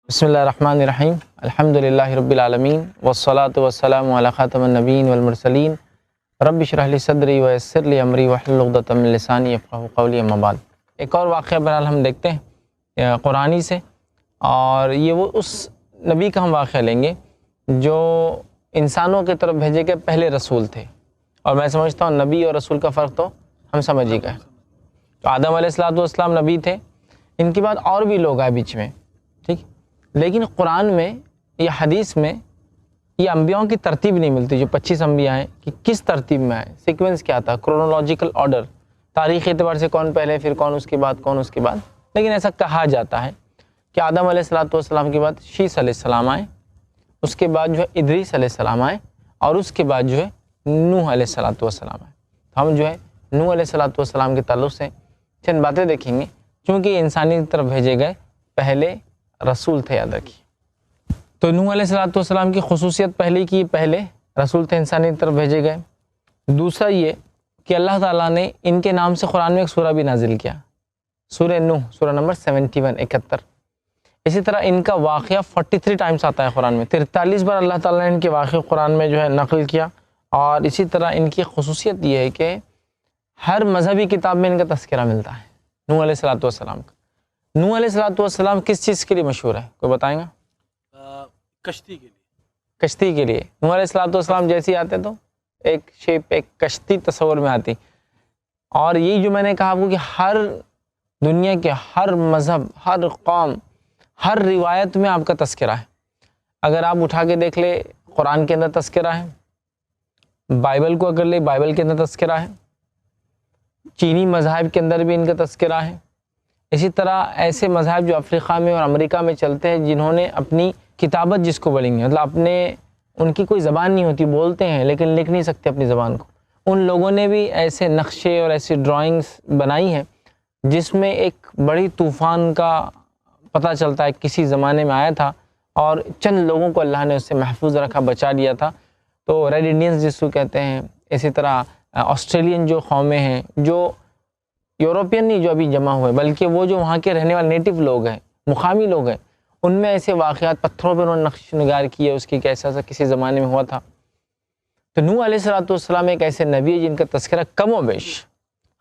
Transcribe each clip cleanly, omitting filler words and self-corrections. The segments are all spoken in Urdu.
بسم اللہ الرحمن الرحیم الحمدللہ رب العالمین والصلاة والسلام علی خاتم النبیین والمرسلین رب اشرح لی صدری ویسر لی امری واحلل عقدۃ من لسانی یفقہوا قولی اما بعد۔ ایک اور واقعہ بہرحال ہم دیکھتے ہیں قرآنی سے، اور یہ وہ اس نبی کا ہم واقعہ لیں گے جو انسانوں کی طرف بھیجے گئے پہلے رسول تھے۔ اور میں سمجھتا ہوں نبی اور رسول کا فرق تو ہم سمجھ ہی گئے۔ تو آدم علیہ السلام نبی تھے، ان کے بعد اور بھی لوگ آئے بیچ میں، ٹھیک، لیکن قرآن میں یا حدیث میں یہ انبیاؤں کی ترتیب نہیں ملتی جو 25 انبیاء ہیں کہ کس ترتیب میں آئے، سیکوینس کیا تھا، کرونولوجیکل آرڈر، تاریخی اعتبار سے کون پہلے پھر کون اس کے بعد کون اس کے بعد۔ لیکن ایسا کہا جاتا ہے کہ آدم علیہ السلام کے بعد شیس علیہ السلام آئے، اس کے بعد جو ہے ادریس علیہ السلام آئے، اور اس کے بعد جو ہے نوح علیہ السلام آئے۔ تو ہم جو ہے نوح علیہ السلام کے تعلق سے چند باتیں دیکھیں گے، چونکہ یہ انسانی طرف بھیجے گئے پہلے رسول تھے، یاد رکھیے۔ تو نوح علیہ السلام کی خصوصیت پہلے کی پہلے رسول تھے، انسانی طرف بھیجے گئے۔ دوسرا یہ کہ اللہ تعالیٰ نے ان کے نام سے قرآن میں ایک سورہ بھی نازل کیا، سورہ نوح، سورہ نمبر 71۔ اسی طرح ان کا واقعہ 43 ٹائمز آتا ہے قرآن میں، 43 بار اللہ تعالیٰ نے ان کے واقعے قرآن میں جو ہے نقل کیا۔ اور اسی طرح ان کی خصوصیت یہ ہے کہ ہر مذہبی کتاب میں ان کا تذکرہ ملتا ہے، نوح علیہ السلام کا۔ نوح علیہ السلام کس چیز کے لیے مشہور ہے، کوئی بتائیں گا؟ کشتی کے لیے۔ کشتی کے لیے نوح علیہ السلام جیسے ہی آتے تو ایک شیپ، ایک کشتی تصور میں آتی۔ اور یہ جو میں نے کہا آپ کو کہ ہر دنیا کے ہر مذہب، ہر قوم، ہر روایت میں آپ کا تذکرہ ہے۔ اگر آپ اٹھا کے دیکھ لے، قرآن کے اندر تذکرہ ہے، بائبل کو اگر لے، بائبل کے اندر تذکرہ ہے، چینی مذاہب کے اندر بھی ان کا تذکرہ ہے۔ اسی طرح ایسے مذاہب جو افریقہ میں اور امریکہ میں چلتے ہیں، جنہوں نے اپنی کتابت جس کو بولیں گے، مطلب ان کی کوئی زبان نہیں ہوتی، بولتے ہیں لیکن لکھ نہیں سکتے اپنی زبان کو، ان لوگوں نے بھی ایسے نقشے اور ایسی ڈرائنگز بنائی ہیں جس میں ایک بڑی طوفان کا پتہ چلتا ہے کسی زمانے میں آیا تھا، اور چند لوگوں کو اللہ نے اس سے محفوظ رکھا، بچا لیا تھا۔ تو ریڈ انڈینز جس کو کہتے ہیں، اسی طرح آسٹریلین جو قومیں ہیں، جو یوروپین نہیں جو ابھی جمع ہوئے، بلکہ وہ جو وہاں کے رہنے والے نیٹو لوگ ہیں، مقامی لوگ ہیں، ان میں ایسے واقعات پتھروں پہ انہوں نے نقش نگار کیے اس کی کیسا سا کسی زمانے میں ہوا تھا۔ تو نوح علیہ السلام ایک ایسے نبی ہے جن کا تذکرہ کم و بیش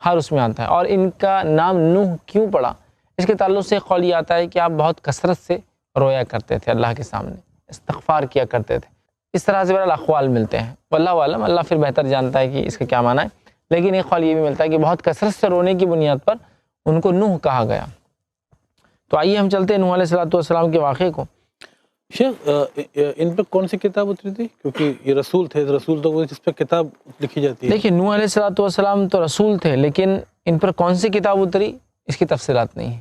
ہر اس میں آتا ہے۔ اور ان کا نام نوح کیوں پڑا، اس کے تعلق سے قول یہ آتا ہے کہ آپ بہت کثرت سے رویا کرتے تھے اللہ کے سامنے، استغفار کیا کرتے تھے، اس طرح سے بہرحال اقوال ملتے ہیں، واللہ عالم، اللہ پھر بہتر جانتا ہے کہ اس کا کیا معنی ہے۔ لیکن ایک قول یہ بھی ملتا ہے کہ بہت کثرت سے رونے کی بنیاد پر ان کو نوح کہا گیا۔ تو آئیے ہم چلتے ہیں نوح علیہ السلام کے واقعے کو۔ شیخ، ان پہ کون سی کتاب اتری تھی؟ کیونکہ یہ رسول تھے، رسول تو جس پہ کتاب لکھی جاتی ہے۔ دیکھیے نوح علیہ السلام تو رسول تھے، لیکن ان پر کون سی کتاب اتری اس کی تفصیلات نہیں ہے۔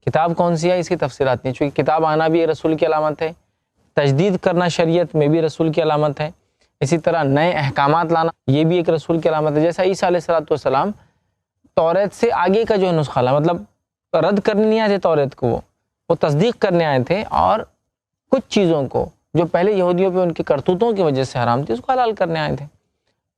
کتاب کون سی ہے اس کی تفصیلات نہیں، چونکہ کتاب آنا بھی رسول کی علامت ہے، تجدید کرنا شریعت میں بھی رسول کی علامت ہے، اسی طرح نئے احکامات لانا یہ بھی ایک رسول کی علامت ہے۔ جیسا عیسیٰ علیہ السلام توریت سے آگے کا جو نسخہ لا، مطلب رد کرنے نہیں آئے تھے توریت کو، وہ تصدیق کرنے آئے تھے، اور کچھ چیزوں کو جو پہلے یہودیوں پہ ان کی کرتوتوں کی وجہ سے حرام تھی اس کو حلال کرنے آئے تھے،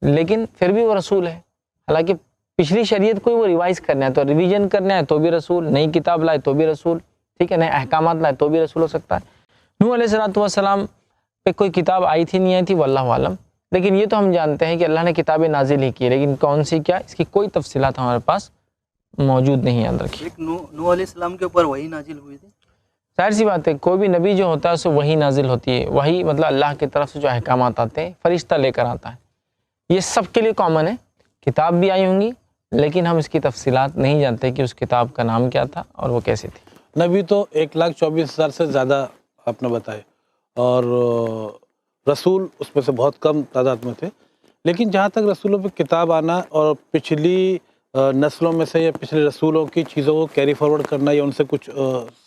لیکن پھر بھی وہ رسول ہے۔ حالانکہ پچھلی شریعت کو وہ ریوائز کرنے آئے، تو ریویژن کرنے آئے تو بھی رسول، نئی کتاب لائے تو بھی رسول، ٹھیک ہے، نئے احکامات لائے تو بھی رسول ہو سکتا ہے۔ نوح علیہ السلام پہ کوئی کتاب آئی تھی نہیں آئی تھی، واللہ عالم، لیکن یہ تو ہم جانتے ہیں کہ اللہ نے کتابیں نازل ہی کی، لیکن کون سی کیا اس کی کوئی تفصیلات ہمارے پاس موجود نہیں، یاد رکھیے۔ نوح علیہ السلام کے اوپر وحی نازل ہوئی تھی۔ ظاہر سی بات ہے، کوئی بھی نبی جو ہوتا ہے اسے وحی نازل ہوتی ہے، وحی مطلب اللہ کی طرف سے جو احکامات آتے ہیں فرشتہ لے کر آتا ہے، یہ سب کے لیے کامن ہے۔ کتاب بھی آئی ہوں گی لیکن ہم اس کی تفصیلات نہیں جانتے کہ اس کتاب کا نام کیا تھا اور وہ کیسی تھی۔ نبی تو 1,24,000 سے زیادہ آپ نے بتائے، اور رسول اس میں سے بہت کم تعداد میں تھے۔ لیکن جہاں تک رسولوں پہ کتاب آنا اور پچھلی نسلوں میں سے یا پچھلے رسولوں کی چیزوں کو کیری فارورڈ کرنا، یا ان سے کچھ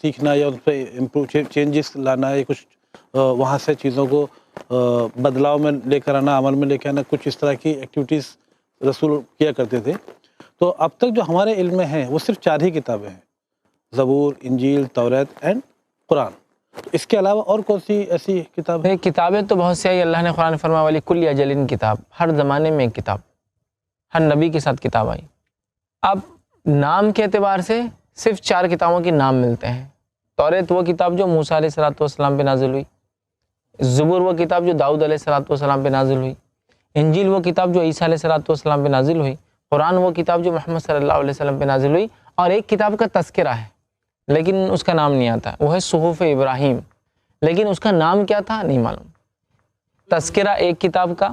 سیکھنا، یا ان پہ امپروو چینجز لانا، یا کچھ وہاں سے چیزوں کو بدلاؤ میں لے کر آنا، عمل میں لے کے آنا، کچھ اس طرح کی ایکٹیویٹیز رسول کیا کرتے تھے۔ تو اب تک جو ہمارے علم میں ہیں وہ صرف 4 ہی کتابیں ہیں، زبور، انجیل، توریت اینڈ قرآن۔ اس کے علاوہ اور کون سی ایسی کتاب ہے؟ کتابیں تو بہت سی آئی، اللہ نے قرآن فرمایا والی کل اجل کتاب، ہر زمانے میں ایک کتاب، ہر نبی کے ساتھ کتاب آئی۔ اب نام کے اعتبار سے صرف 4 کتابوں کے نام ملتے ہیں، توریت وہ کتاب جو موسیٰ علیہ السلام پہ نازل ہوئی، زبور وہ کتاب جو داؤد علیہ السلام پہ نازل ہوئی، انجیل وہ کتاب جو عیسیٰ علیہ السلام پہ نازل ہوئی، قرآن وہ کتاب جو محمد صلی اللہ علیہ وسلم پہ نازل ہوئی، اور ایک کتاب کا تذکرہ ہے لیکن اس کا نام نہیں آتا، وہ ہے صحف ابراہیم، لیکن اس کا نام کیا تھا نہیں معلوم۔ تذکرہ ایک کتاب کا،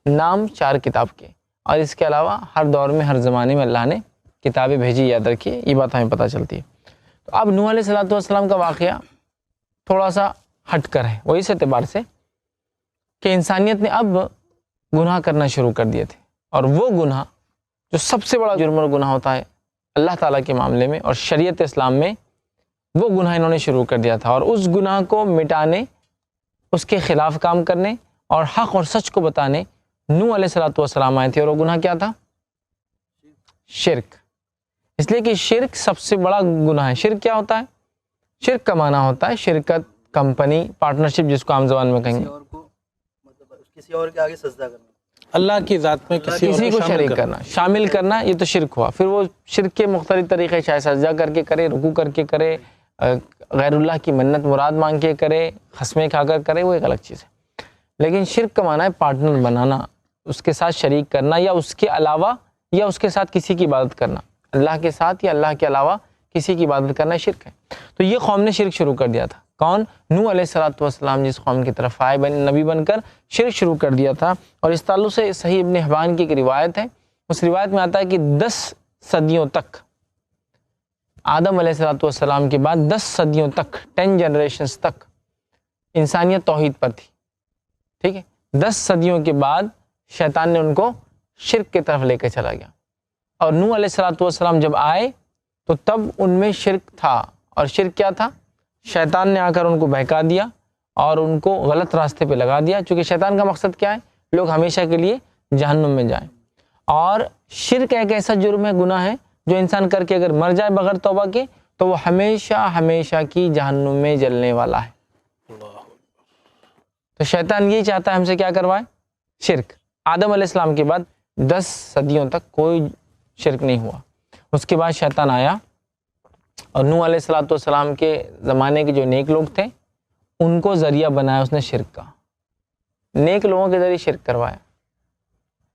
نام 4 کتاب کے، اور اس کے علاوہ ہر دور میں ہر زمانے میں اللہ نے کتابیں بھیجی، یاد رکھیے یہ بات ہمیں پتہ چلتی ہے۔ تو اب نوح علیہ السلام کا واقعہ تھوڑا سا ہٹ کر ہے، وہ اس اعتبار سے کہ انسانیت نے اب گناہ کرنا شروع کر دیے تھے، اور وہ گناہ جو سب سے بڑا جرم اور گناہ ہوتا ہے اللہ تعالیٰ کے معاملے میں اور شریعت اسلام میں، وہ گناہ انہوں نے شروع کر دیا تھا، اور اس گناہ کو مٹانے، اس کے خلاف کام کرنے اور حق اور سچ کو بتانے نوح علیہ السلام آئے تھے، اور وہ گناہ کیا تھا؟ شرک۔ اس لیے کہ شرک سب سے بڑا گناہ ہے۔ شرک کیا ہوتا ہے؟ شرک کا معنی ہوتا ہے شرکت، کمپنی، پارٹنرشپ، جس کو عام زبان میں کہیں گے، کسی اور کے آگے سجدہ کرنا، اللہ کی ذات میں کسی کو شریک کرنا، شامل کرنا، یہ تو شرک ہوا۔ پھر وہ شرک کے مختلف طریقے، چاہے سجدہ کر کے کرے، رکوع کر کے کرے، غیر اللہ کی منت مراد مانگ کے کرے، قسمیں کھا کر کرے، وہ ایک الگ چیز ہے۔ لیکن شرک کا معنی ہے پارٹنر بنانا، اس کے ساتھ شریک کرنا، یا اس کے علاوہ یا اس کے ساتھ کسی کی عبادت کرنا، اللہ کے ساتھ یا اللہ کے علاوہ کسی کی عبادت کرنا شرک ہے۔ تو یہ قوم نے شرک شروع کر دیا تھا۔ کون؟ نوح علیہ السلام جس قوم کی طرف آئے نبی بن کر، شرک شروع کر دیا تھا۔ اور اس تعلق سے صحیح ابن حبان کی ایک روایت ہے، اس روایت میں آتا ہے کہ 10 صدیوں تک، آدم علیہ السلام کے بعد 10 صدیوں تک، 10 جنریشنز تک انسانیت توحید پر تھی، ٹھیک ہے۔ 10 صدیوں کے بعد شیطان نے ان کو شرک کی طرف لے کے چلا گیا، اور نوح علیہ السلام جب آئے تو تب ان میں شرک تھا۔ اور شرک کیا تھا؟ شیطان نے آ کر ان کو بہکا دیا اور ان کو غلط راستے پہ لگا دیا، چونکہ شیطان کا مقصد کیا ہے؟ لوگ ہمیشہ کے لیے جہنم میں جائیں۔ اور شرک ایک ایسا جرم ہے، گناہ ہے، جو انسان کر کے اگر مر جائے بغیر توبہ کے تو وہ ہمیشہ ہمیشہ کی جہنم میں جلنے والا ہے۔ تو شیطان یہی چاہتا ہے ہم سے کیا کروائے؟ شرک۔ آدم علیہ السلام کے بعد 10 صدیوں تک کوئی شرک نہیں ہوا۔ اس کے بعد شیطان آیا اور نوح علیہ السلام کے زمانے کے جو نیک لوگ تھے ان کو ذریعہ بنایا اس نے شرک کا، نیک لوگوں کے ذریعے شرک کروایا۔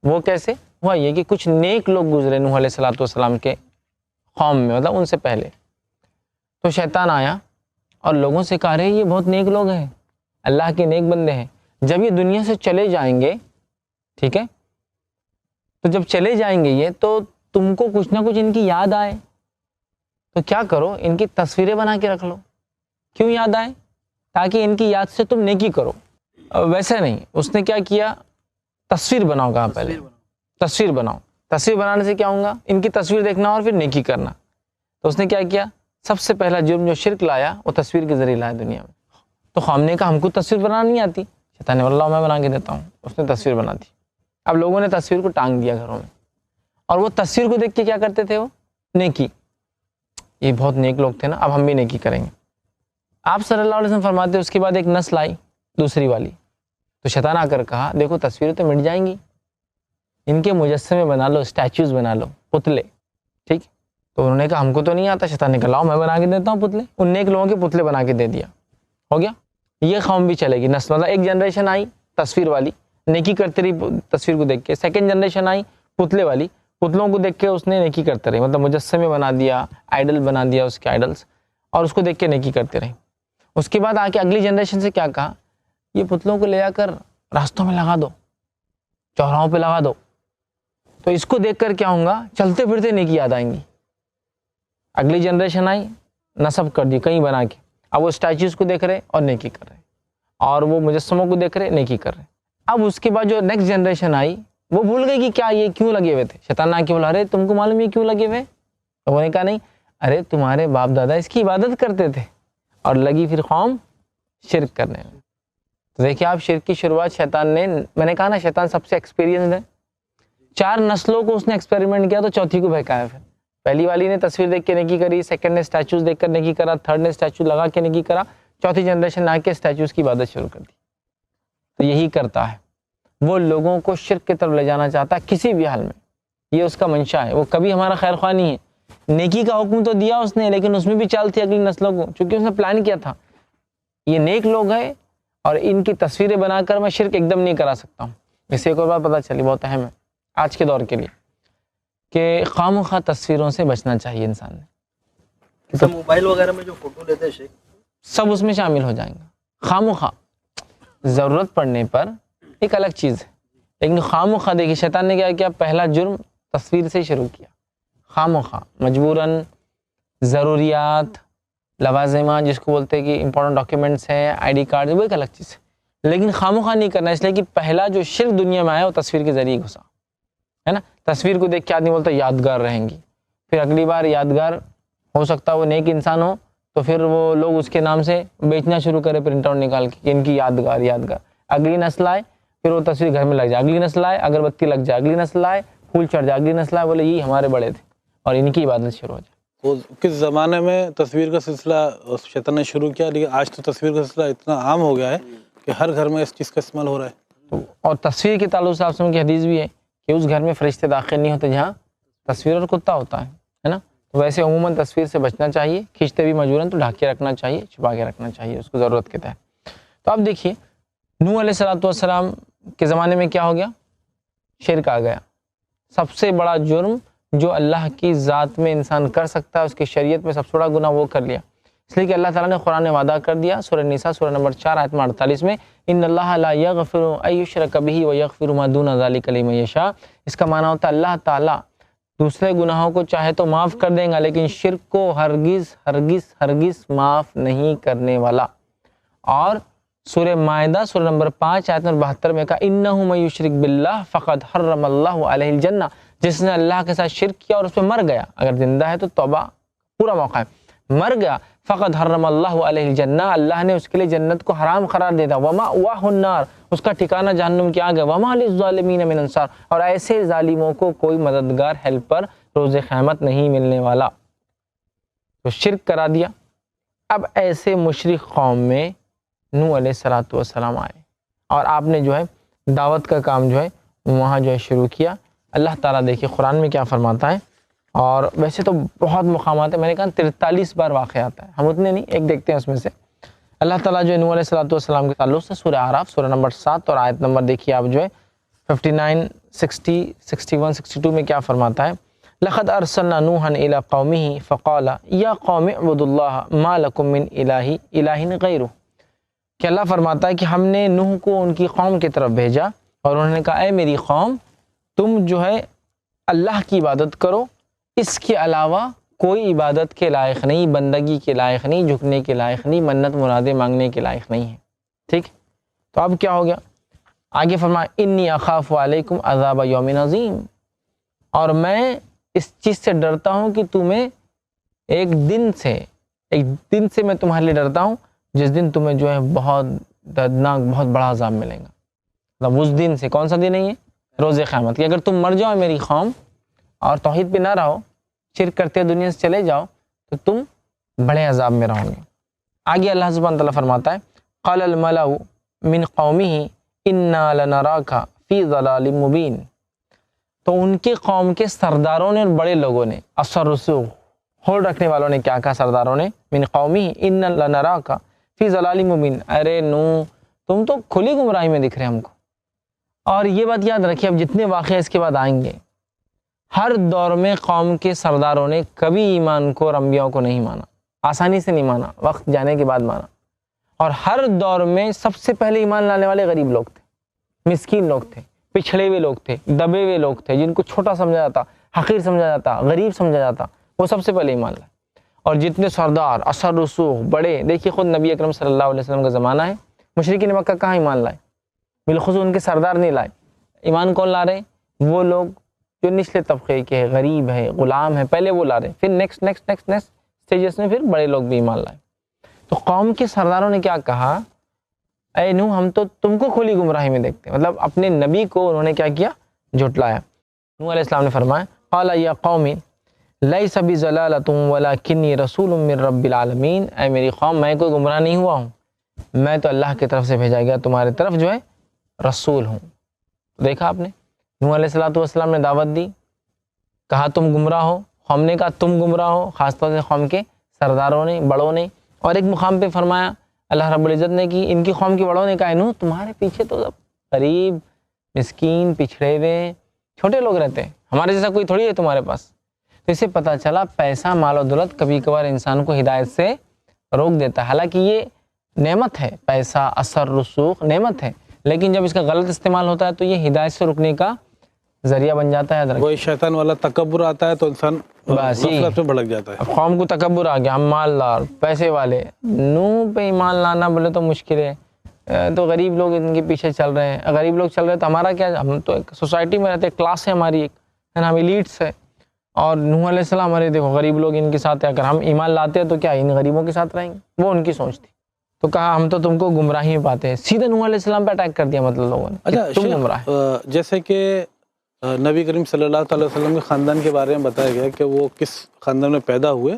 وہ کیسے ہوا؟ یہ کہ کچھ نیک لوگ گزرے نوح علیہ السلام کے قوم میں، مطلب ان سے پہلے، تو شیطان آیا اور لوگوں سے کہا رہے یہ بہت نیک لوگ ہیں، اللہ کے نیک بندے ہیں، جب یہ دنیا سے چلے جائیں گے، ٹھیک ہے، تو جب چلے جائیں گے یہ، تو تم کو کچھ نہ کچھ ان کی یاد آئے، تو کیا کرو، ان کی تصویریں بنا کے رکھ لو۔ کیوں یاد آئے؟ تاکہ ان کی یاد سے تم نیکی کرو۔ ویسے نہیں، اس نے کیا کیا؟ تصویر بناؤ، کہا پہلے تصویر بناؤ۔ تصویر بنانے سے کیا ہوگا؟ ان کی تصویر دیکھنا اور پھر نیکی کرنا۔ تو اس نے کیا کیا؟ سب سے پہلا جرم جو شرک لایا وہ تصویر کے ذریعے لایا دنیا میں۔ تو قوم نے کہا ہم کو تصویر بنانا نہیں آتی، شیطان نے واللہ میں بنا کے دیتا ہوں، اس نے تصویر بنا دی۔ اب لوگوں نے تصویر کو ٹانگ دیا گھروں میں، اور وہ تصویر کو دیکھ کے کیا کرتے تھے؟ وہ نیکی، یہ بہت نیک لوگ تھے نا، اب ہم بھی نیکی کریں گے۔ آپ صلی اللہ علیہ وسلم فرماتے اس کے بعد ایک نسل آئی دوسری والی، تو شیطان آ کر کہا دیکھو تصویریں تو مٹ جائیں گی، ان کے مجسمے بنا لو، اسٹیچوز بنا لو، پتلے، ٹھیک۔ تو انہوں نے کہا ہم کو تو نہیں آتا، شیطان نے کہا لاؤ میں بنا کے دیتا ہوں پتلے، ان نیک لوگوں کے پتلے بنا کے دے دیا، ہو گیا۔ یہ قوم بھی چلے گی، نسل، مطلب ایک جنریشن آئی تصویر والی، نیکی کرتے رہی تصویر کو دیکھ کے، سیکنڈ جنریشن آئی پتلے والی، پتلوں کو دیکھ کے اس نے نیکی کرتے رہے، مطلب مجسمے بنا دیا، آئیڈل بنا دیا اس کے آئیڈلس، اور اس کو دیکھ کے نیکی کرتے رہے۔ اس کے بعد آ کے اگلی جنریشن سے کیا کہا؟ یہ پتلوں کو لے جا کر راستوں میں لگا دو، چوراہوں پہ لگا دو، تو اس کو دیکھ کر کیا ہوگا؟ چلتے پھرتے نیکی یاد آئیں گی۔ اگلی جنریشن آئی، نصب کر دی کہیں بنا کے، اب وہ اسٹیچوز کو دیکھ رہے اور نیکی کر رہے، اور وہ مجسموں کو دیکھ رہے نیکی کر رہے۔ اب اس کے بعد جو نیکسٹ جنریشن آئی وہ بھول گئی کہ کیا یہ کیوں لگے ہوئے تھے۔ شیطان نے بولا ارے تم کو معلوم یہ کیوں لگے ہوئے؟ لوگوں نے کہا نہیں، ارے تمہارے باپ دادا اس کی عبادت کرتے تھے، اور لگی پھر قوم شرک کرنے میں۔ تو دیکھیے آپ، شرک کی شروعات شیطان نے، میں نے کہا نا شیطان سب سے ایکسپیرینسڈ ہے، 4 نسلوں کو اس نے ایکسپیریمنٹ کیا تو چوتھی کو بہکایا۔ پھر پہلی والی نے تصویر دیکھ کے نیکی کری، سیکنڈ نے اسٹیچوز دیکھ کر نیکی کرا، تھرڈ نے اسٹیچو لگا کے نیکی کرا، چوتھی جنریشن نے آ کے اسٹیچوز کی عبادت شروع کر دی۔ تو یہی کرتا ہے، وہ لوگوں کو شرک کی طرف لے جانا چاہتا ہے کسی بھی حال میں، یہ اس کا منشا ہے، وہ کبھی ہمارا خیر خواہ نہیں ہے، نیکی کا حکم تو دیا اس نے، لیکن اس میں بھی چال تھی اگلی نسلوں کو، چونکہ اس نے پلان کیا تھا یہ نیک لوگ ہیں اور ان کی تصویریں بنا کر میں شرک ایک دم نہیں کرا سکتا ہوں۔ اس سے ایک اور بات پتہ چلی، بہت اہم ہے آج کے دور کے لیے، کہ خام خواہ تصویروں سے بچنا چاہیے انسان نے۔ تو موبائل وغیرہ میں جو فوٹو لیتے ہیں شیخ، سب اس میں شامل ہو جائیں گے۔ خام خواہ ضرورت پڑنے پر ایک الگ چیز ہے، لیکن خام خواہ دیکھیے شیطان نے کیا کیا، پہلا جرم تصویر سے شروع کیا، خام خواہ مجبوراً ضروریات لوازمات جس کو بولتے ہیں کہ امپورٹنٹ ڈاکیومنٹس ہیں، آئی ڈی کارڈ، وہ ایک الگ چیز ہے، لیکن خام خواہ نہیں کرنا، اس لیے کہ پہلا جو شرک دنیا میں آیا وہ تصویر کے ذریعے گھسا ہے نا۔ تصویر کو دیکھ کے آدمی بولتا ہے یادگار رہیں گی، پھر اگلی بار یادگار ہو سکتا ہے وہ نیک انسان ہو تو پھر وہ لوگ اس کے نام سے بیچنا شروع کرے پرنٹ آؤٹ نکال کے کہ ان کی یادگار یادگار، اگلی نسل آئے پھر وہ تصویر گھر میں لگ جائے، اگلی نسل آئے اگربتی لگ جائے، اگلی نسل آئے پھول چڑھ جائے، اگلی نسل آئے بولے یہ ہمارے بڑے تھے اور ان کی عبادت شروع ہو جائے۔ وہ کس زمانے میں تصویر کا سلسلہ شیطان نے شروع کیا، لیکن آج تو تصویر کا سلسلہ اتنا عام ہو گیا ہے کہ ہر گھر میں اس چیز کا استعمال ہو رہا ہے۔ اور تصویر کے تعلق سے آپ کی حدیث بھی ہے کہ اس گھر میں فرشتے داخل نہیں ہوتے جہاں تصویر اور کتا ہوتا ہے نا۔ تو ویسے عموماً تصویر سے بچنا چاہیے، کھینچتے بھی مجبوراً تو ڈھک کے رکھنا چاہیے، چھپا کے رکھنا چاہیے اس کو ضرورت کے تحت۔ تو اب دیکھیے نوح علیہ السلام کے زمانے میں کیا ہو گیا، شرک آ گیا، سب سے بڑا جرم جو اللہ کی ذات میں انسان کر سکتا ہے، اس کی شریعت میں سب سے بڑا گناہ وہ کر لیا، اس لیے کہ اللہ تعالیٰ نے قرآن میں وعدہ کر دیا، سورہ نساء سورہ نمبر 4 آیت 48 میں، ان اللہ لا یغفر ان یشرک بہ ویغفر ما دون ذلک لمن یشاء۔ اس کا معنی ہوتا ہے اللہ تعالیٰ دوسرے گناہوں کو چاہے تو معاف کر دیں گا، لیکن شرک کو ہرگز ہرگز ہرگز معاف نہیں کرنے والا۔ اور سورہ مائدہ سورہ نمبر 5 آیت نمبر 72 میں کہا انہ من یشرک باللہ فقد حرم اللہ علیہ الجنہ، جس نے اللہ کے ساتھ شرک کیا اور اس پہ مر گیا، اگر زندہ ہے تو توبہ پورا موقع ہے، مر گیا فقد حرم اللہ علیہ الجنہ، اللہ نے اس کے لیے جنت کو حرام قرار دے دیا، ومأواہ النار، اس کا ٹھکانہ جہنم کی آگ ہے، وما للظالمین من انصار، اور ایسے ظالموں کو کوئی مددگار ہیلپر روز قیامت نہیں ملنے والا۔ تو شرک کرا دیا۔ اب ایسے مشرک قوم میں نوح علیہ السلام آئے اور آپ نے جو ہے دعوت کا کام جو ہے وہاں جو ہے شروع کیا۔ اللہ تعالیٰ دیکھیے قرآن میں کیا فرماتا ہے، اور ویسے تو بہت مقامات ہیں، میں نے کہا 43 بار واقع آتا ہے، ہم اتنے نہیں، ایک دیکھتے ہیں اس میں سے۔ اللہ تعالیٰ جو ہے نوح علیہ السلام کے تعلق سے سورہ اعراف سورہ نمبر 7 اور آیت نمبر دیکھیے آپ جو ہے 59 60 61 62 میں کیا فرماتا ہے، لقد ارسلنا نوحا الی قومه فقال یا قوم اعبدوا اللہ ما لکم من الہ غیرہ، کہ اللہ فرماتا ہے کہ ہم نے نوح کو ان کی قوم کی طرف بھیجا اور انہوں نے کہا اے میری قوم تم جو ہے اللہ کی عبادت کرو، اس کے علاوہ کوئی عبادت کے لائق نہیں، بندگی کے لائق نہیں، جھکنے کے لائق نہیں، منت مرادیں مانگنے کے لائق نہیں ہے۔ ٹھیک، تو اب کیا ہو گیا، آگے فرمایا انی اخاف علیکم عذاب یوم عظیم، اور میں اس چیز سے ڈرتا ہوں کہ تمہیں ایک دن سے میں تمہارے لیے ڈرتا ہوں جس دن تمہیں جو ہے بہت دردناک بہت بڑا عذاب ملے گا۔ مطلب اس دن سے، کون سا دن ہے یہ، روز قیامت، کہ اگر تم مر جاؤ میری قوم اور توحید پہ نہ رہو، شرک کرتے دنیا سے چلے جاؤ، تو تم بڑے عذاب میں رہو گے۔ آگے اللہ سبحانہ تعالیٰ فرماتا ہے قال الملأ من قومه انا لنراک فی ضلال مبین، تو ان کے قوم کے سرداروں نے اور بڑے لوگوں نے، اثر رسوخ ہولڈ رکھنے والوں نے کیا کہا، سرداروں نے من قومه انا لنراک فی ضلال مبین، ارے نو تم تو کھلی گمراہی میں دکھ رہے ہم کو۔ اور یہ بات یاد رکھیے، اب جتنے واقعہ اس کے بعد آئیں گے، ہر دور میں قوم کے سرداروں نے کبھی ایمان کو اور انبیاء کو نہیں مانا، آسانی سے نہیں مانا، وقت جانے کے بعد مانا۔ اور ہر دور میں سب سے پہلے ایمان لانے والے غریب لوگ تھے، مسکین لوگ تھے، پچھڑے ہوئے لوگ تھے، دبے ہوئے لوگ تھے، جن کو چھوٹا سمجھا جاتا، حقیر سمجھا جاتا، غریب سمجھا جاتا، وہ سب سے پہلے ایمان لائے۔ اور جتنے سردار اثر رسوخ بڑے، دیکھیے خود نبی اکرم صلی اللہ علیہ وسلم کا زمانہ ہے، مشرکین مکہ کہاں ایمان لائے، بالخصوص ان کے سردار نہیں لائے۔ ایمان کون لا رہے، وہ لوگ جو نچلے طبقے کے ہیں، غریب ہیں، غلام ہیں، پہلے وہ لا رہے، پھر نیکسٹ سٹیجز میں پھر بڑے لوگ بھی ایمان لائے۔ تو قوم کے سرداروں نے کیا کہا، اے نوح ہم تو تم کو کھلی گمراہی میں دیکھتے ہیں، مطلب اپنے نبی کو انہوں نے کیا کیا، جھٹلایا۔ نوح علیہ السلام نے فرمایا قال یا قوم لیس بضلالۃ ولکنی رسول من رب العالمین، اے میری قوم میں کوئی گمراہ نہیں ہوا ہوں، میں تو اللہ کی طرف سے بھیجا گیا تمہارے طرف جو ہے رسول ہوں۔ دیکھا آپ نے، نوح علیہ السلام نے دعوت دی، کہا تم گمراہ قوم نے کہا تم گمراہ ہو، خاص طور سے قوم کے سرداروں نے، بڑوں نے. اور ایک مقام پہ فرمایا اللہ رب العزت نے کہ ان کی قوم کے بڑوں نے کہا نوح تمہارے پیچھے تو سب غریب، مسکین، پچھڑے ہوئے چھوٹے لوگ رہتے ہیں، ہمارے جیسا کوئی تھوڑی ہے تمہارے پاس. تو اسے پتہ چلا پیسہ، مال و دولت کبھی کبھار انسان کو ہدایت سے روک دیتا ہے. حالانکہ یہ نعمت ہے، پیسہ، اثر، رسوخ نعمت ہے، لیکن جب اس کا غلط استعمال ہوتا ہے تو یہ ہدایت سے رکنے کا ذریعہ بن جاتا ہے. وہی شیطان والا تکبر آتا ہے تو انسان بس یہی غفلت میں بھڑک جاتا ہے. قوم کو تکبر آ گیا، ہم مالدار، پیسے والے. نوح پہ ایمان لانا بولے تو مشکل ہے، تو غریب لوگ ان کے پیچھے چل رہے ہیں. غریب لوگ چل رہے ہیں تو ہمارا کیا، ہم تو ایک سوسائٹی میں رہتے ہیں، کلاس ہے ہماری ایک، ہے نا، ہم ایلیٹس ہے. اور نوح علیہ السلام ہمارے دیکھو غریب لوگ ان کے ساتھ ہیں، اگر ہم ایمان لاتے ہیں تو کیا ان غریبوں کے ساتھ رہیں گے؟ وہ ان کی سوچ تھی. تو کہا ہم تو تم کو گمراہی میں پاتے ہیں، سیدھے نوح علیہ السلام پہ اٹیک کر دیا مطلب لوگوں نے. اچھا تم گمراہ. جیسے کہ نبی کریم صلی اللہ تعالی وسلم کے خاندان کے بارے میں بتایا گیا کہ وہ کس خاندان میں پیدا ہوئے،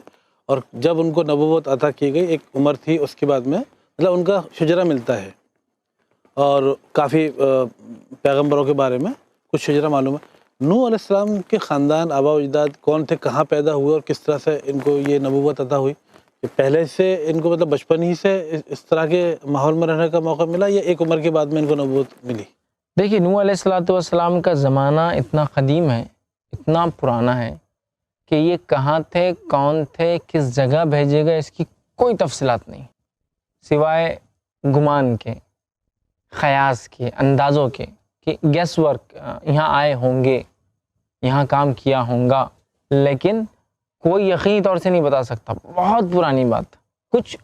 اور جب ان کو نبوت عطا کی گئی ایک عمر تھی، اس کے بعد میں مطلب ان کا شجرہ ملتا ہے، اور کافی پیغمبروں کے بارے میں کچھ شجرہ معلوم ہے. نوح علیہ السلام کے خاندان، آبا و اجداد کون تھے، کہاں پیدا ہوئے، اور کس طرح سے ان کو یہ نبوت عطا ہوئی؟ کہ پہلے سے ان کو مطلب بچپن ہی سے اس طرح کے ماحول میں رہنے کا موقع ملا، یا ایک عمر کے بعد میں ان کو نبوت ملی؟ دیکھیے نوح علیہ السلام کا زمانہ اتنا قدیم ہے، اتنا پرانا ہے کہ یہ کہاں تھے، کون تھے، کس جگہ بھیجے گئے، اس کی کوئی تفصیلات نہیں، سوائے گمان کے، خیاس کے، اندازوں کے، کہ گیس ورک، یہاں آئے ہوں گے، یہاں کام کیا ہوں گا، لیکن کوئی یقینی طور سے نہیں بتا سکتا. بہت پرانی بات. کچھ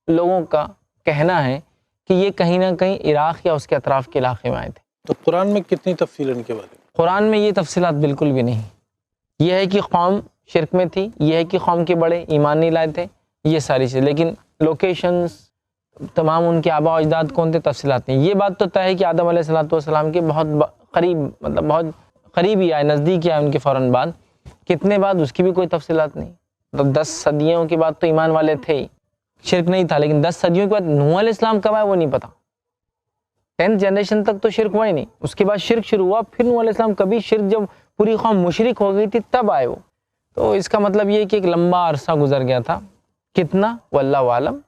لوگوں کا کہنا ہے کہ یہ کہیں نہ کہیں عراق یا اس کے اطراف کے علاقے میں آئے تھے. تو قرآن میں کتنی تفصیل ان کے بارے میں؟ قرآن میں یہ تفصیلات بالکل بھی نہیں. یہ ہے کہ قوم شرک میں تھی، یہ ہے کہ قوم کے بڑے ایمان نہیں لائے تھے، یہ ساری چیزیں، لیکن لوکیشنز، تمام ان کے آبا و اجداد کون تھے، تفصیلات نہیں. یہ بات تو طے ہے کہ آدم علیہ السلام کے بہت قریب، مطلب بہت قریبی آئے، نزدیک آئے ان کے فوراً بعد. کتنے بعد اس کی بھی کوئی تفصیلات نہیں. مطلب 10 صدیوں کے بعد تو ایمان والے تھے ہی، شرک نہیں تھا، لیکن 10 صدیوں کے بعد نوح علیہ السلام کب آئے وہ نہیں پتا. 10th جنریشن تک تو شرک ہوا ہی نہیں، اس کے بعد شرک شروع ہوا، پھر نوح علیہ السلام کبھی شرک، جب پوری قوم مشرک ہو گئی تھی تب آئے وہ. تو اس کا مطلب یہ کہ ایک لمبا عرصہ گزر گیا تھا. کتنا واللہ عالم،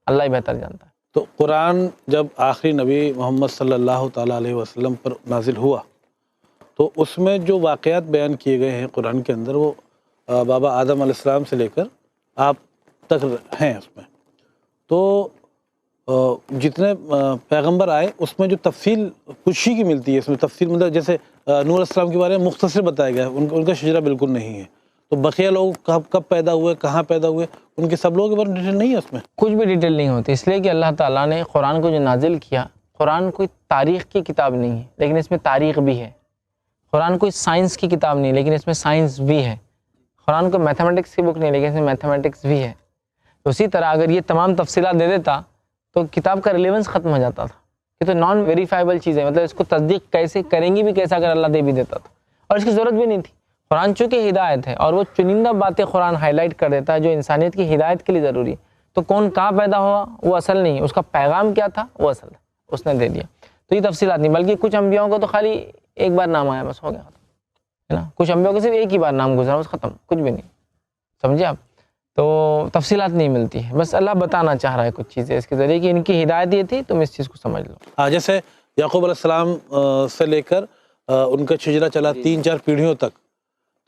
اللہ ہی بہتر جانتا ہے. تو قرآن جب آخری نبی محمد صلی اللہ تعالیٰ علیہ وسلم پر نازل ہوا تو اس میں جو واقعات بیان کیے گئے ہیں قرآن کے اندر، وہ بابا آدم علیہ السلام سے لے کر آپ تک ہیں. اس میں تو جتنے پیغمبر آئے اس میں جو تفصیل کچھ ہی کی ملتی ہے، اس میں تفصیل مطلب جیسے نوح علیہ السلام کے بارے میں مختصر بتایا گیا ہے، ان کا شجرہ بالکل نہیں ہے. تو بقیہ لوگ کب پیدا ہوئے، کہاں پیدا ہوئے، ان کے سب لوگوں کے بارے میں ڈیٹیل نہیں ہے اس میں. کچھ بھی ڈیٹیل نہیں ہوتی، اس لیے کہ اللہ تعالیٰ نے قرآن کو جو نازل کیا، قرآن کوئی تاریخ کی کتاب نہیں ہے لیکن اس میں تاریخ بھی ہے. قرآن کوئی سائنس کی کتاب نہیں لیکن اس میں سائنس بھی ہے. قرآن کو میتھمیٹکس کی بک نہیں لیکن اس میں میتھمیٹکس بھی ہے. تو اسی طرح اگر یہ تمام تفصیلات دے دیتا تو کتاب کا ریلیونس ختم ہو جاتا تھا. یہ تو نان ویریفائبل چیز ہے، مطلب اس کو تصدیق کیسے کریں گی بھی کیسا اگر اللہ دے بھی دیتا تھا، اور اس کی ضرورت بھی نہیں تھی. قرآن چونکہ ہدایت ہے اور وہ چنندہ باتیں قرآن ہائی لائٹ کر دیتا ہے جو انسانیت کی ہدایت کے لیے ضروری ہے. تو کون کہاں پیدا ہوا وہ اصل نہیں، اس کا پیغام کیا تھا وہ اصل ہے، اس نے دے دیا. تو یہ تفصیلات نہیں، بلکہ کچھ انبیاءوں کو تو خالی ایک بار نام آیا بس ہو گیا ہے نا. کچھ انبیاءوں کو صرف ایک ہی بار نام گزرا بس ختم، کچھ بھی نہیں. سمجھے آپ؟ تو تفصیلات نہیں ملتی ہے، بس اللہ بتانا چاہ رہا ہے کچھ چیزیں اس کے ذریعے کہ ان کی ہدایت یہ تھی، تم اس چیز کو سمجھ لو. جیسے یعقوب علیہ السلام سے لے کر ان کا شجرہ چلا 3-4 پیڑھیوں تک،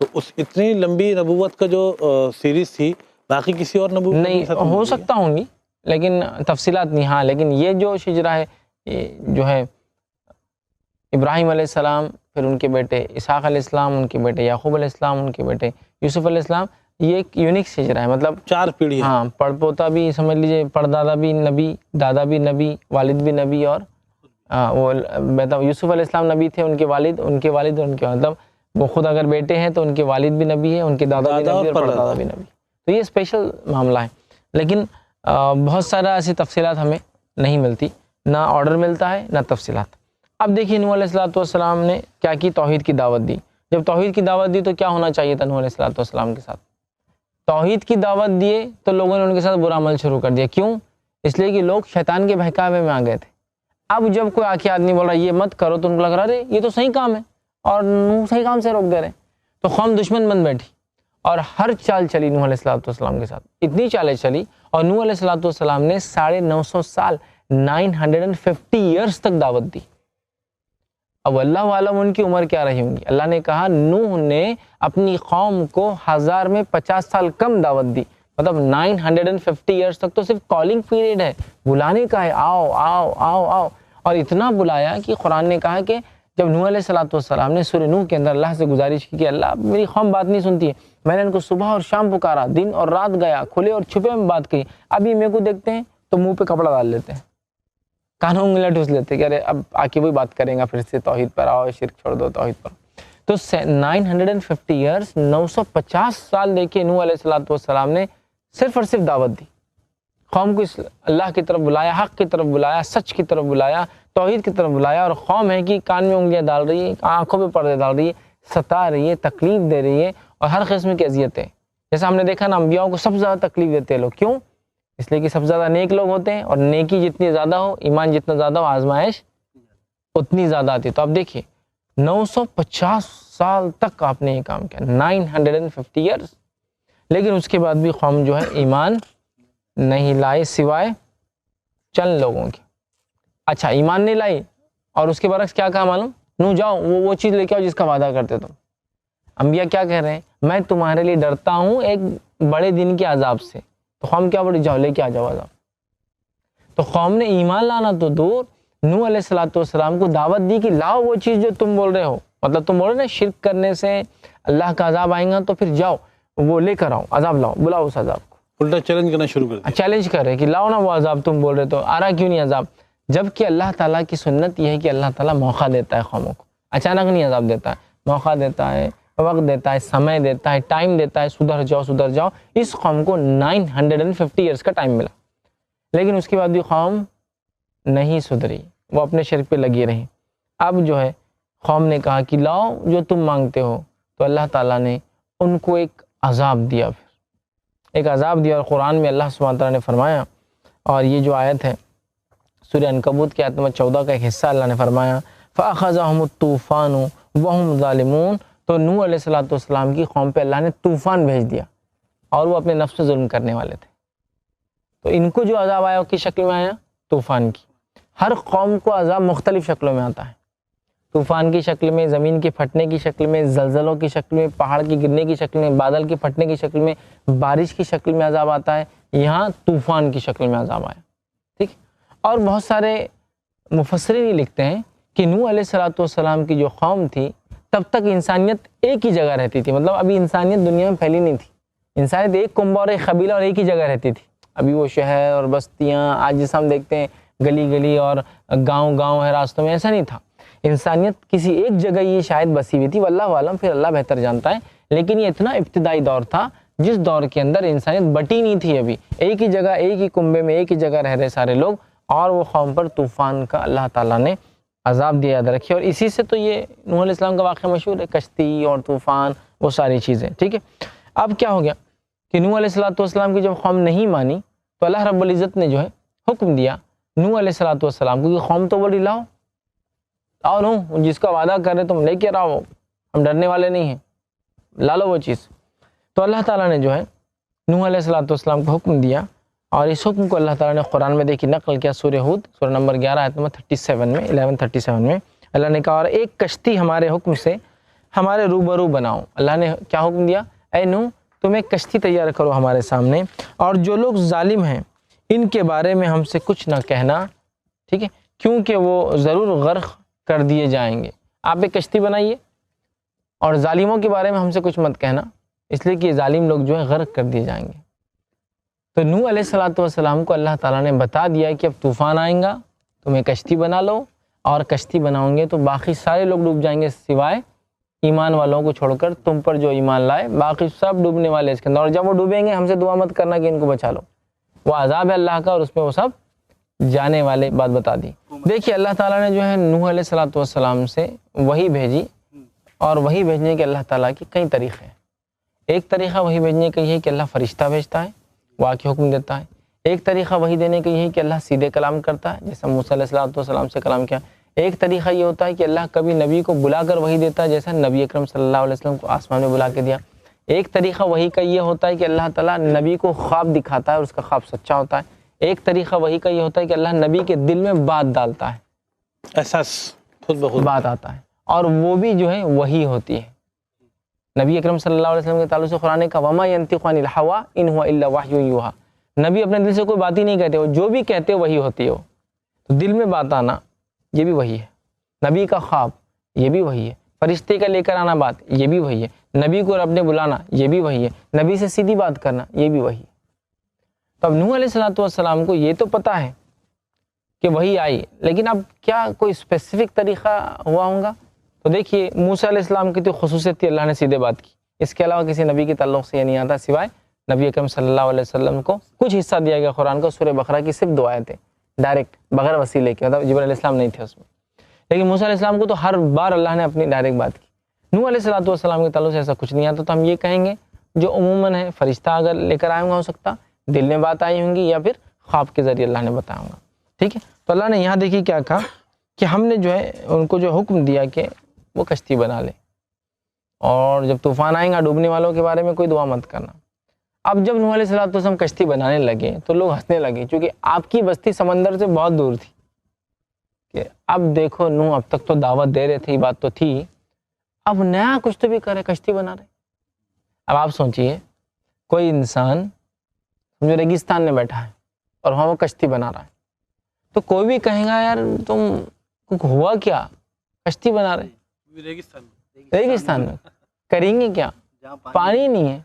تو اس اتنی لمبی نبوت کا جو سیریز تھی، باقی کسی اور نبوت نہیں ہو سکتا ہوں گی لیکن تفصیلات نہیں. ہاں لیکن یہ جو شجرہ ہے، جو ہے ابراہیم علیہ السلام، پھر ان کے بیٹے اسحاق علیہ السلام، ان کے بیٹے یعقوب علیہ السلام، ان کے بیٹے یوسف علیہ السلام، یہ ایک یونیک شجرہ ہے. مطلب 4 پیڑھی. ہاں، پڑ پوتا بھی سمجھ لیجئے، پڑدادا بھی نبی، دادا بھی نبی، والد بھی نبی، اور وہ یوسف علیہ السلام نبی تھے، ان کے والد اور ان کے مطلب وہ خود اگر بیٹے ہیں تو ان کے والد بھی نبی ہیں، ان کے دادا بھی نبی اور پردادا بھی نبی. تو یہ اسپیشل معاملہ ہے. لیکن بہت سارا ایسی تفصیلات ہمیں نہیں ملتی، نہ آرڈر ملتا ہے نہ تفصیلات. اب دیکھیے نوح علیہ السلام نے کیا کی، توحید کی دعوت دی. جب توحید کی دعوت دی تو کیا ہونا چاہیے تھا نوح علیہ السلام کے ساتھ؟ توحید کی دعوت دیے تو لوگوں نے ان کے ساتھ برا عمل شروع کر دیا. کیوں؟ اس لیے کہ لوگ شیطان کے بہکاوے میں آ گئے تھے. اب جب کوئی آ کے آدمی بول رہا ہے یہ مت کرو تو ان کو لگ رہا ہے یہ تو صحیح کام ہے اور صحیح کام سے روک دے رہے ہیں، تو قوم دشمن بن بیٹھی. اور ہر چال چلی نوح علیہ السلام کے ساتھ، اتنی چالیں چلی، اور نوح علیہ السلام نے 950 سال 950 ایئرس تک دعوت دی۔ اب اللہ عالم ان کی عمر کیا رہی ہوں گی۔ اللہ نے کہا نوح نے اپنی قوم کو 1000 میں 50 سال کم دعوت دی، مطلب 950 ایئرس تک تو صرف کالنگ پیریڈ ہے، بلانے کا ہے، آؤ آؤ آؤ آؤ، اور اتنا بلایا کہ قرآن نے کہا کہ جب نوح علیہ السلام نے سورہ نوح کے اندر اللہ سے گزارش کی کہ اللہ میری قوم بات نہیں سنتی ہے، میں نے ان کو صبح اور شام پکارا، دن اور رات گیا، کھلے اور چھپے میں بات کی، اب یہ میرے کو دیکھتے ہیں تو منہ پہ کپڑا ڈال لیتے ہیں، کانوں انگلیاں ٹھوس لیتے کہ ارے اب آ کے وہی بات کریں گا، پھر سے توحید پر آؤ، شرک چھوڑ دو، توحید پر۔ تو 950 ایئرس 950 سال دیکھیے نوح علیہ السلام نے صرف اور صرف دعوت دی، قوم کو اللہ کی طرف بلایا، حق کی طرف بلایا، سچ کی طرف بلایا، توحید کی طرف بلایا، اور قوم ہے کہ کان میں انگلیاں ڈال رہی ہے، آنکھوں پہ پردے ڈال رہی ہے، ستا رہی ہے، تکلیف دے رہی ہے، اور ہر قسم کی اذیتیں۔ جیسا ہم نے دیکھا نا، انبیاءوں کو سب سے زیادہ تکلیف دیتے ہیں لوگ، کیوں؟ اس لیے کہ سب سے زیادہ نیک لوگ ہوتے ہیں، اور نیکی جتنی زیادہ ہو، ایمان جتنا زیادہ ہو، آزمائش اتنی زیادہ آتی ہے۔ تو اب دیکھیے 950 سال تک آپ نے یہ کام کیا، 950 ایئرس، لیکن اس کے بعد بھی قوم جو ہے ایمان نہیں لائی سوائے چند لوگوں کے۔ اچھا ایمان نہیں لائی، اور اس کے برعکس کیا کہا معلوم؟ نو جاؤ وہ چیز لے کے آؤ جس کا وعدہ کرتے تم۔ انبیاء کیا کہہ رہے ہیں؟ میں تمہارے لیے ڈرتا ہوں ایک بڑے دن کے عذاب سے۔ تو قوم کیا بڑی، جاؤ لے کے آ جاؤ عذاب۔ تو قوم نے ایمان لانا تو دور، نوح علیہ السلام کو دعوت دی کہ لاؤ وہ چیز جو تم بول رہے ہو، مطلب تم بول رہے نا شرک کرنے سے اللہ کا عذاب آئے گا، تو پھر جاؤ وہ لے کر آؤ، عذاب لاؤ، بلاؤ اس عذاب کو۔ الٹا چیلنج کرنا شروع کر دیا، چیلنج کر رہے کہ لاؤ نا وہ عذاب تم بول رہے، تو آ رہا کیوں نہیں عذاب؟ جبکہ اللہ تعالیٰ کی سنت یہ ہے کہ اللہ تعالیٰ موقع دیتا ہے قوموں کو، اچانک نہیں عذاب دیتا ہے، موقع دیتا ہے، وقت دیتا ہے، سمے دیتا ہے، ٹائم دیتا ہے، سدھر جاؤ سدھر جاؤ۔ اس قوم کو 950 ایئرس کا ٹائم ملا، لیکن اس کے بعد بھی قوم نہیں سدھری، وہ اپنے شرک پہ لگی رہی۔ اب جو ہے قوم نے کہا کہ لاؤ جو تم مانگتے ہو، تو اللہ تعالیٰ نے ان کو ایک عذاب دیا، پھر ایک عذاب دیا، اور قرآن میں اللہ سبحانہ تعالیٰ نے فرمایا، اور یہ جو آیت ہے سورہ عنکبوت کی آیت نمبر 14 کا ایک حصہ، اللہ نے فرمایا فَأَخَذَهُمُ الطُّوفَانُ وَهُمْ ظَالِمُونَ، تو نوح علیہ السلام کی قوم پہ اللہ نے طوفان بھیج دیا، اور وہ اپنے نفس پہ ظلم کرنے والے تھے۔ تو ان کو جو عذاب آیا کس شکل میں آیا؟ طوفان کی۔ ہر قوم کو عذاب مختلف شکلوں میں آتا ہے، طوفان کی شکل میں، زمین کے پھٹنے کی شکل میں، زلزلوں کی شکل میں، پہاڑ کی گرنے کی شکل میں، بادل کے پھٹنے کی شکل میں، بارش کی شکل میں عذاب آتا ہے، یہاں طوفان کی شکل میں عذاب آیا، ٹھیک۔ اور بہت سارے مفسرین یہ لکھتے ہیں کہ نوح علیہ السلام کی جو قوم تھی تب تک انسانیت ایک ہی جگہ رہتی تھی، مطلب ابھی انسانیت دنیا میں پھیلی نہیں تھی، انسانیت ایک کنبہ اور ایک قبیلہ اور ایک ہی جگہ رہتی تھی۔ ابھی وہ شہر اور بستیاں آج جیسا ہم دیکھتے ہیں گلی گلی اور گاؤں گاؤں ہے راستوں میں، ایسا نہیں تھا، انسانیت کسی ایک جگہ یہ شاید بسی ہوئی تھی، واللہ عالم، پھر اللہ بہتر جانتا ہے، لیکن یہ اتنا ابتدائی دور تھا جس دور کے اندر انسانیت بٹی نہیں تھی، ابھی ایک ہی جگہ، ایک ہی کنبے میں ایک ہی جگہ رہ رہے سارے لوگ، اور وہ قوم پر طوفان کا اللہ تعالیٰ نے عذاب دیا، یاد رکھیے۔ اور اسی سے تو یہ نوح علیہ السلام کا واقعہ مشہور ہے، کشتی اور طوفان، وہ ساری چیزیں، ٹھیک ہے۔ اب کیا ہو گیا کہ نوح علیہ السلام کی جب قوم نہیں مانی، تو اللہ رب العزت نے جو ہے حکم دیا نوح علیہ السلام کو کہ قوم تو بولی لاؤ آؤ نوح، جس کا وعدہ کر رہے تم لے کے آؤ، ہم ڈرنے والے نہیں ہیں، لا لو وہ چیز۔ تو اللہ تعالیٰ نے جو ہے نوح علیہ السلام کو حکم دیا، اور اس حکم کو اللہ تعالیٰ نے قرآن میں دیکھی نقل کیا، سورہ ہود سورہ نمبر 11 آیت نمبر 37 میں 1137 میں اللہ نے کہا اور ایک کشتی ہمارے حکم سے ہمارے روبرو بناؤ۔ اللہ نے کیا حکم دیا؟ اے نوح تم ایک کشتی تیار کرو ہمارے سامنے، اور جو لوگ ظالم ہیں ان کے بارے میں ہم سے کچھ نہ کہنا، ٹھیک ہے، کیونکہ وہ ضرور غرق کر دیے جائیں گے۔ آپ ایک کشتی بنائیے اور ظالموں کے بارے میں ہم سے کچھ مت کہنا، اس لیے کہ یہ ظالم لوگ جو ہے غرق کر دیے جائیں گے۔ تو نوح علیہ السلام کو اللہ تعالیٰ نے بتا دیا کہ اب طوفان آئیں گا، تم ایک کشتی بنا لو، اور کشتی بناؤں گے تو باقی سارے لوگ ڈوب جائیں گے سوائے ایمان والوں کو چھوڑ کر، تم پر جو ایمان لائے باقی سب ڈوبنے والے اس کے اندر، اور جب وہ ڈوبیں گے ہم سے دعا مت کرنا کہ ان کو بچا لو، وہ عذاب ہے اللہ کا اور اس میں وہ سب جانے والے، بات بتا دی۔ دیکھیے اللہ تعالیٰ نے جو ہے نوح علیہ السلام سے وحی بھیجی، اور وحی بھیجنے کے اللہ تعالیٰ کے کئی طریقے ہیں۔ ایک طریقہ وحی بھیجنے کا یہ ہے کہ اللہ فرشتہ بھیجتا ہے، وہ آ کے حکم دیتا ہے۔ ایک طریقہ وحی دینے کا یہ ہے کہ اللہ سیدھے کلام کرتا ہے، جیسا موسیٰ علیہ السلام سے کلام کیا۔ ایک طریقہ یہ ہوتا ہے کہ اللہ کبھی نبی کو بلا کر وحی دیتا ہے، جیسا نبی اکرم صلی اللہ علیہ وسلم کو آسمان میں بلا کے دیا۔ ایک طریقہ وحی کا یہ ہوتا ہے کہ اللہ تعالیٰ نبی کو خواب دکھاتا ہے اور اس کا خواب سچا ہوتا ہے. ایک طریقہ وحی کا یہ ہوتا ہے کہ اللہ نبی کے دل میں بات ڈالتا ہے, احساس خود بخود بات آتا ہے, اور وہ بھی جو ہے وحی ہوتی ہے. نبی اکرم صلی اللہ علیہ وسلم کے تعلق سے قرآن کا وما ينطق عن الهوى ان هو الا وحی یوحى, نبی اپنے دل سے کوئی بات ہی نہیں کہتے, وہ جو بھی کہتے وہی ہوتی ہے. وہ تو دل میں بات آنا یہ بھی وہی ہے, نبی کا خواب یہ بھی وہی ہے, فرشتے کا لے کر آنا بات یہ بھی وہی ہے, نبی کو رب نے بلانا یہ بھی وہی ہے, نبی سے سیدھی بات کرنا یہ بھی وہی ہے. تو اب نوح علیہ السلام کو یہ تو پتہ ہے کہ وہی آئی, لیکن اب کیا کوئی اسپیسیفک طریقہ ہوا ہوگا؟ تو دیکھیے موسیٰ علیہ السلام کی تو خصوصیت تھی, اللہ نے سیدھے بات کی, اس کے علاوہ کسی نبی کے تعلق سے یہ نہیں آتا سوائے نبی اکرم صلی اللہ علیہ وسلم کو کچھ حصہ دیا گیا قرآن کا. سورہ بقرہ کی صرف 2 آیتیں ڈائریکٹ بغیر وسیلے کے, مطلب جبرائیل علیہ السلام نہیں تھے اس میں, لیکن موسیٰ علیہ السلام کو تو ہر بار اللہ نے اپنی ڈائریکٹ بات کی. نوح علیہ السلام کے تعلق سے ایسا کچھ نہیں آتا, تو ہم یہ کہیں گے جو عموماً ہے فرشتہ اگر لے کر آئے ہوں گا, ہو سکتا دل میں بات آئی ہوں گی یا پھر خواب کے ذریعے اللہ نے بتایا ہوگا. ٹھیک ہے, تو اللہ نے یہاں دیکھیے کیا کہا کہ ہم نے جو ہے ان کو جو حکم دیا کہ وہ کشتی بنا لے, اور جب طوفان آئیں گا ڈوبنے والوں کے بارے میں کوئی دعا مت کرنا. اب جب نوح علیہ السلام کشتی بنانے لگے تو لوگ ہنسنے لگے, کیونکہ آپ کی بستی سمندر سے بہت دور تھی. کہ اب دیکھو نوح اب تک تو دعوت دے رہے تھے, بات تو تھی, اب نیا کچھ تو بھی کرے, کشتی بنا رہے. اب آپ سوچئے کوئی انسان جو ریگستان میں بیٹھا ہے اور وہاں وہ کشتی بنا رہا ہے, تو کوئی بھی کہے گا یار تم ہوا کیا, کشتی بنا رہے ریگستان میں, کریں گے کیا, پانی نہیں ہے,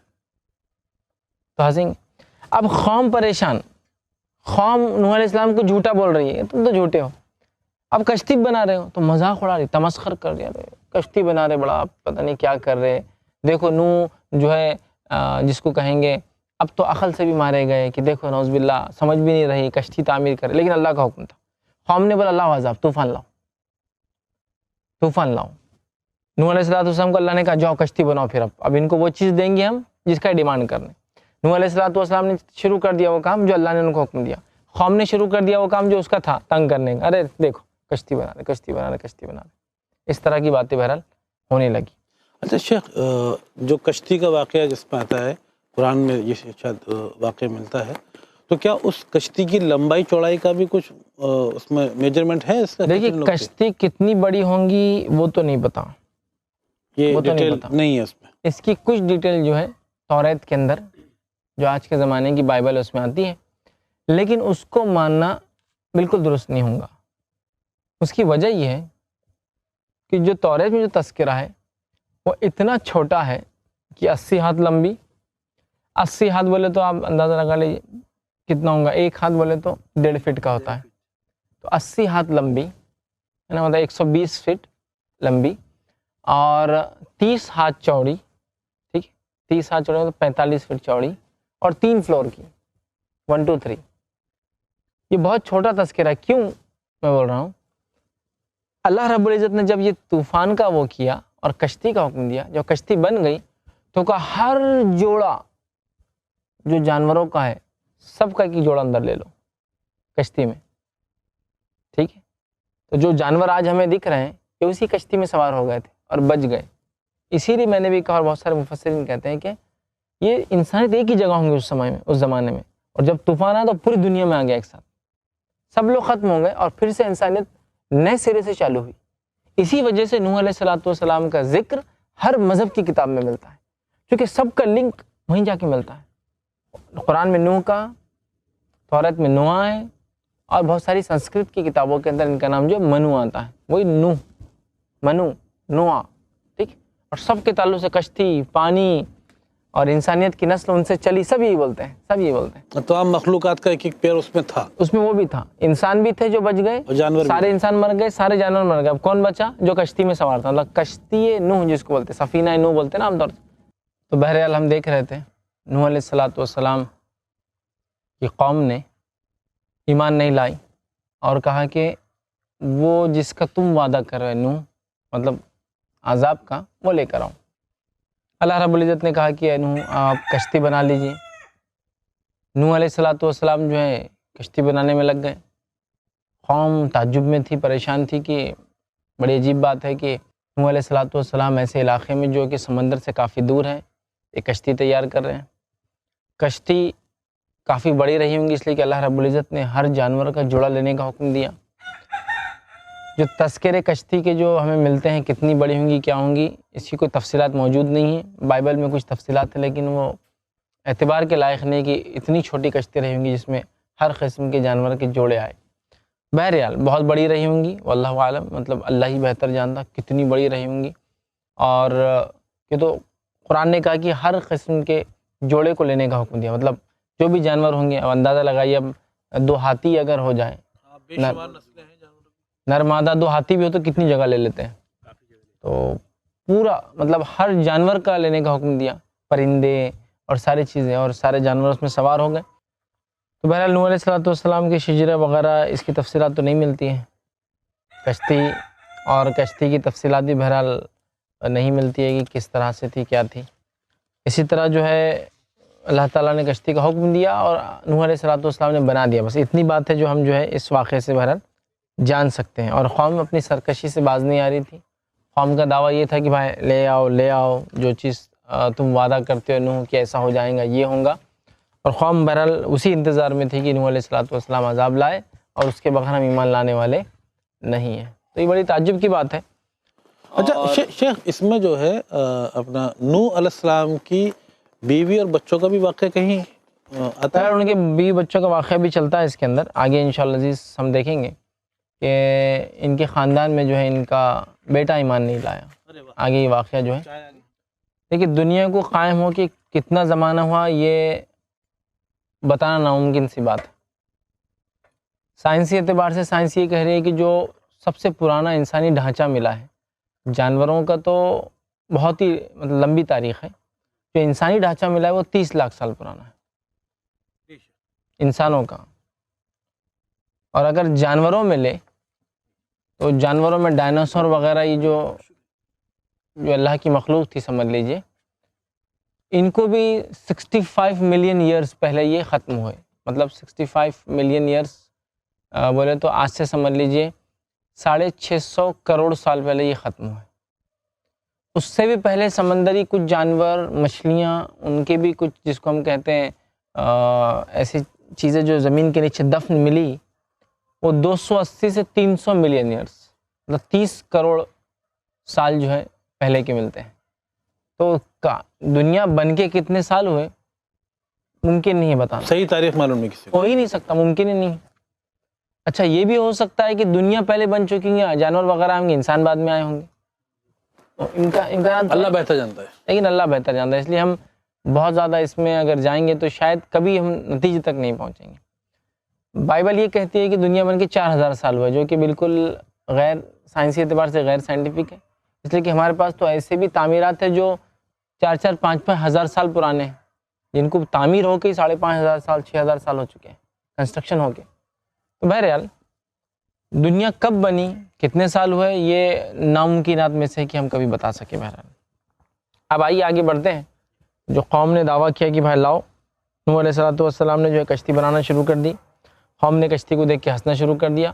تو ہنسیں گے. اب قوم پریشان, قوم نوح علیہ السلام کو جھوٹا بول رہی ہے, تم تو جھوٹے ہو, اب کشتی بنا رہے ہو تو مذاق اڑا رہی, تمسخر کر رہے, کشتی بنا رہے, بڑا پتہ نہیں کیا کر رہے. دیکھو نوح جو ہے جس کو کہیں گے اب تو عقل سے بھی مارے گئے کہ دیکھو نعوذ باللہ سمجھ بھی نہیں رہی, کشتی تعمیر کرے, لیکن اللہ کا حکم تھا. قوم نے بولا اللہ عذاب, طوفان لاؤ, طوفان لاؤ. نوح علیہ السلام کو اللہ نے کہا جاؤ کشتی بناؤ, پھر اب ان کو وہ چیز دیں گے ہم جس کا ڈیمانڈ کرنے. نوح علیہ السلام نے شروع کر دیا وہ کام جو اللہ نے ان کو حکم دیا, قوم نے شروع کر دیا وہ کام جو اس کا تھا تنگ کرنے کا, ارے دیکھو کشتی بنا رہے, کشتی بنا رہے, کشتی بنا رہے. اس طرح کی باتیں بہرحال ہونے لگی. اچھا شیخ, جو کشتی کا واقعہ جس میں آتا ہے قرآن میں یہ شاید واقعہ ملتا ہے, تو کیا اس کشتی کی لمبائی چوڑائی کا بھی کچھ اس میں میجرمنٹ ہے اس کا؟ دیکھیے کشتی کتنی بڑی ہوں گی وہ تو نہیں پتا, یہ ڈیٹیل نہیں ہے اس میں. اس کی کچھ ڈیٹیل جو ہے توریت کے اندر جو آج کے زمانے کی بائبل اس میں آتی ہے, لیکن اس کو ماننا بالکل درست نہیں ہوگا. اس کی وجہ یہ ہے کہ جو توریت میں جو تذکرہ ہے وہ اتنا چھوٹا ہے کہ 80 ہاتھ لمبی, 80 ہاتھ بولے تو آپ اندازہ لگا لیجیے کتنا ہوگا, 1 ہاتھ بولے تو 1.5 فٹ کا ہوتا ہے, تو 80 ہاتھ لمبی ہے نا, مطلب 120 فٹ لمبی, اور 30 ہاتھ چوڑی. ٹھیک ہے, 30 ہاتھ چوڑی مطلب 45 فٹ چوڑی, اور 3 فلور کی, 1 2 3. یہ بہت چھوٹا تذکرہ ہے. کیوں میں بول رہا ہوں, اللہ رب العزت نے جب یہ طوفان کا وہ کیا اور کشتی کا حکم دیا, جب کشتی بن گئی تو کہا ہر جوڑا جو جانوروں کا ہے سب کا ایک جوڑا اندر لے لو کشتی میں. ٹھیک ہے, تو جو جانور آج ہمیں دکھ رہے ہیں یہ اسی کشتی میں سوار ہو گئے تھے اور بچ گئے. اسی لیے میں نے بھی کہا, اور بہت سارے مفسرین کہتے ہیں کہ یہ انسانیت ایک ہی جگہ ہوں گے اس سمے میں, اس زمانے میں, اور جب طوفان آیا تو پوری دنیا میں آ گیا ایک ساتھ, سب لوگ ختم ہو گئے اور پھر سے انسانیت نئے سرے سے چالو ہوئی. اسی وجہ سے نوح علیہ السلام کا ذکر ہر مذہب کی کتاب میں ملتا ہے, کیونکہ سب کا لنک وہیں جا کے ملتا ہے. قرآن میں نوح کا, توریت میں نوح ہے, اور بہت ساری سنسکرت کی کتابوں کے اندر ان کا نام جو منو آتا ہے, وہی نوح, منو, نوح. ٹھیک, اور سب کے تعلق سے کشتی, پانی اور انسانیت کی نسل ان سے چلی, سب یہی بولتے ہیں, سب یہی بولتے ہیں. تمام مخلوقات کا ایک ایک پیر اس میں تھا, اس میں وہ بھی تھا, انسان بھی تھے جو بچ گئے, جانور سارے انسان مر گئے, سارے جانور مر گئے. اب کون بچا؟ جو کشتی میں سوار تھا, مطلب کشتی نوح جس کو بولتے, سفینہ نوح بولتے ہیں نا عام طور سے. تو بہرحال ہم دیکھ رہے تھے نوح علیہ السلام کی قوم نے ایمان نہیں لائی اور کہا کہ وہ جس کا تم وعدہ کر رہے نوح, مطلب عذاب کا, وہ لے کر آؤ. اللہ رب العزت نے کہا کہ اے نوح آپ کشتی بنا لیجئے. نوح علیہ السلام جو ہے کشتی بنانے میں لگ گئے. قوم تعجب میں تھی, پریشان تھی کہ بڑی عجیب بات ہے کہ نوح علیہ السلام ایسے علاقے میں جو کہ سمندر سے کافی دور ہے, ایک کشتی تیار کر رہے ہیں. کشتی کافی بڑی رہی ہوں گی اس لیے کہ اللہ رب العزت نے ہر جانور کا جوڑا لینے کا حکم دیا. جو تذکرے کشتی کے جو ہمیں ملتے ہیں کتنی بڑی ہوں گی کیا ہوں گی اس کی کوئی تفصیلات موجود نہیں ہیں. بائبل میں کچھ تفصیلات ہیں لیکن وہ اعتبار کے لائق نہیں کہ اتنی چھوٹی کشتی رہی ہوں گی جس میں ہر قسم کے جانور کے جوڑے آئے. بہرحال بہت بڑی رہی ہوں گی واللہ عالم، مطلب اللہ ہی بہتر جانتا کتنی بڑی رہی ہوں گی. اور یہ تو قرآن نے کہا کہ ہر قسم کے جوڑے کو لینے کا حکم دیا. مطلب جو بھی جانور ہوں گے اب اندازہ لگائیے، اب 2 ہاتھی اگر ہو جائیں، بے شمار نسلیں ہیں جانوروں کی. نر مادہ 2 ہاتھی بھی ہو تو کتنی جگہ لے لیتے ہیں. تو پورا مطلب ہر جانور کا لینے کا حکم دیا، پرندے اور ساری چیزیں، اور سارے جانور اس میں سوار ہو گئے. تو بہرحال نوح علیہ السلام کے شجرہ وغیرہ اس کی تفصیلات تو نہیں ملتی ہیں. کشتی اور کشتی کی تفصیلات بھی بہرحال نہیں ملتی ہے کہ کس طرح سے تھی کیا تھی. اسی طرح جو ہے اللہ تعالیٰ نے کشتی کا حکم دیا اور نوح علیہ السلام نے بنا دیا. بس اتنی بات ہے جو ہم جو ہے اس واقعے سے بہرحال جان سکتے ہیں. اور قوم اپنی سرکشی سے باز نہیں آ رہی تھی. قوم کا دعویٰ یہ تھا کہ بھائی لے آؤ جو چیز تم وعدہ کرتے ہو نوح کہ ایسا ہو جائے گا یہ ہوگا. اور قوم بہرحال اسی انتظار میں تھی کہ نوح علیہ السلام عذاب لائے اور اس کے بغیر ہم ایمان لانے والے نہیں ہیں. تو یہ بڑی تعجب کی بات ہے. اچھا شیخ، اس میں جو ہے اپنا نوح علیہ السلام کی بیوی اور بچوں کا بھی واقعہ کہیں آتا ہے؟ ان کے بیوی بچوں کا واقعہ بھی چلتا ہے اس کے اندر. آگے انشاءاللہ عزیز ہم دیکھیں گے کہ ان کے خاندان میں جو ہے ان کا بیٹا ایمان نہیں لایا. آگے یہ واقعہ جو ہے لیکن دنیا کو قائم ہو کہ کتنا زمانہ ہوا یہ بتانا ناممکن سی بات ہے. سائنسی اعتبار سے سائنس یہ کہہ رہی ہے کہ جو سب سے پرانا انسانی ڈھانچہ ملا ہے، جانوروں کا تو بہت ہی مطلب لمبی تاریخ ہے، جو انسانی ڈھانچہ ملا ہے وہ 30 لاکھ سال پرانا ہے انسانوں کا. اور اگر جانوروں میں لے تو جانوروں میں ڈائناسور وغیرہ یہ جو اللہ کی مخلوق تھی سمجھ لیجئے، ان کو بھی 65 ملین ایئرز پہلے یہ ختم ہوئے. مطلب 65 ملین ایئرز بولے تو آج سے سمجھ لیجئے 650 کروڑ سال پہلے یہ ختم ہوئے. اس سے بھی پہلے سمندری کچھ جانور، مچھلیاں، ان کے بھی کچھ جس کو ہم کہتے ہیں ایسی چیزیں جو زمین کے نیچے دفن ملی، وہ 280 سے 300 ملین ایئرز مطلب 30 کروڑ سال جو ہے پہلے کے ملتے ہیں. تو دنیا بن کے کتنے سال ہوئے ممکن نہیں ہے بتانا. صحیح تاریخ معلوم نہیں کسی کو. ہو ہی نہیں سکتا، ممکن ہی نہیں. اچھا یہ بھی ہو سکتا ہے کہ دنیا پہلے بن چکی ہے، جانور وغیرہ ہوں گے، انسان بعد میں آئے ہوں گے. اللہ بہتر جانتا ہے. لیکن اللہ بہتر جانتا ہے، اس لیے ہم بہت زیادہ اس میں اگر جائیں گے تو شاید کبھی ہم نتیجے تک نہیں پہنچیں گے. بائبل یہ کہتی ہے کہ دنیا بن کے 4000 سال ہوئے، جو کہ بالکل غیر سائنسی اعتبار سے غیر سائنٹیفک ہے. اس لیے کہ ہمارے پاس تو ایسے بھی تعمیرات ہیں جو 4-4 5-5 ہزار سال پرانے ہیں، جن کو تعمیر ہو کے 5500 سال 6000 سال ہو چکے ہیں کنسٹرکشن ہو کے. تو بہرحال دنیا کب بنی، کتنے سال ہوئے، یہ ناممکنات میں سے کہ ہم کبھی بتا سکیں. بہرحال اب آئیے آگے بڑھتے ہیں. جو قوم نے دعویٰ کیا کہ بھائی لاؤ، نوح علیہ السلام نے جو ہے کشتی بنانا شروع کر دی. قوم نے کشتی کو دیکھ کے ہنسنا شروع کر دیا.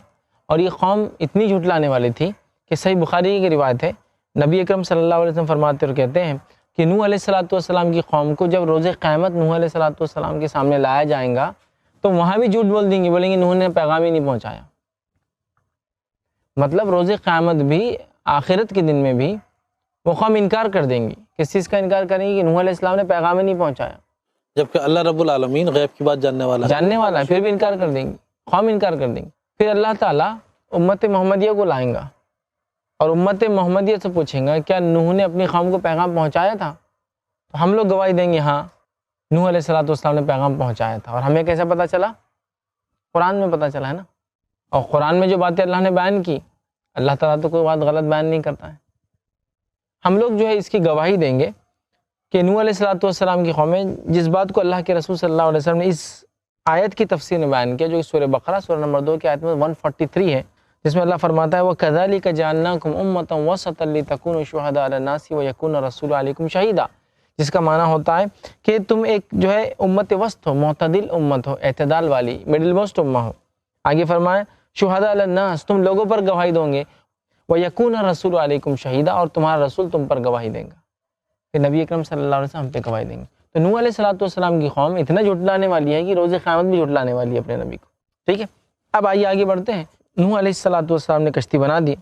اور یہ قوم اتنی جھٹلانے والی تھی کہ صحیح بخاری کی روایت ہے، نبی اکرم صلی اللہ علیہ وسلم فرماتے اور کہتے ہیں کہ نوح علیہ السلام کی قوم کو جب روز قیامت نوح علیہ السلام کے سامنے لایا جائیں گا تو وہاں بھی جھوٹ بول دیں گے، بولیں گے نوح نے پیغام ہی نہیں پہنچایا. مطلب روز قیامت بھی، آخرت کے دن میں بھی وہ قوم انکار کر دیں گی. کس چیز کا انکار کریں گی؟ کہ نوح علیہ السلام نے پیغام ہی نہیں پہنچایا، جبکہ اللہ رب العالمین غیب کی بات جاننے والا ہے. پھر بھی انکار کر دیں گی، قوم انکار کر دیں گی. پھر اللہ تعالیٰ امت محمدیہ کو لائیں گا اور امت محمدیہ سے پوچھیں گا کیا نوح نے اپنی قوم کو پیغام پہنچایا تھا؟ تو ہم لوگ گواہی دیں گے ہاں نوح علیہ السلام نے پیغام پہنچایا تھا. اور ہمیں کیسے پتہ چلا؟ قرآن میں پتہ چلا ہے نا. اور قرآن میں جو باتیں اللہ نے بیان کی، اللہ تعالیٰ تو کوئی بات غلط بیان نہیں کرتا ہے. ہم لوگ جو ہے اس کی گواہی دیں گے کہ نوح علیہ السلام کی قوم، جس بات کو اللہ کے رسول صلی اللہ علیہ وسلم نے اس آیت کی تفسیر میں بیان کیا، جو سورہ بقرہ سورہ نمبر 2 کی آیت میں 143 ہے، جس میں اللہ فرماتا ہے وَكَذَلِكَ جَعَلْنَاكُمْ أُمَّةً وَسَطًا لِتَكُونُوا شُهَدَاءَ عَلَى النَّاسِ وَيَكُونَ الرَّسُولُ عَلَيْكُمْ شَهِيدًا، جس کا معنی ہوتا ہے کہ تم ایک جو ہے امت وسط ہو، معتدل امت ہو، اعتدال والی، مڈل موسٹ امہ ہو. آگے فرمائے شہداء علی الناس، تم لوگوں پر گواہی دو گے، وَيَكُونَ الرَّسُولُ عَلَيْكُمْ شَهِيدًا، اور تمہارا رسول تم پر گواہی دے گا. کہ نبی اکرم صلی اللہ علیہ وسلم ہم پہ گواہی دیں گے۔ تو نوح علیہ السلام کی قوم اتنا جھٹلانے والی ہے کہ روز قیامت بھی جھٹلانے والی ہے اپنے نبی کو، ٹھیک ہے۔ اب آئیے آگے بڑھتے ہیں۔ نوح علیہ السلام نے کشتی بنا دی،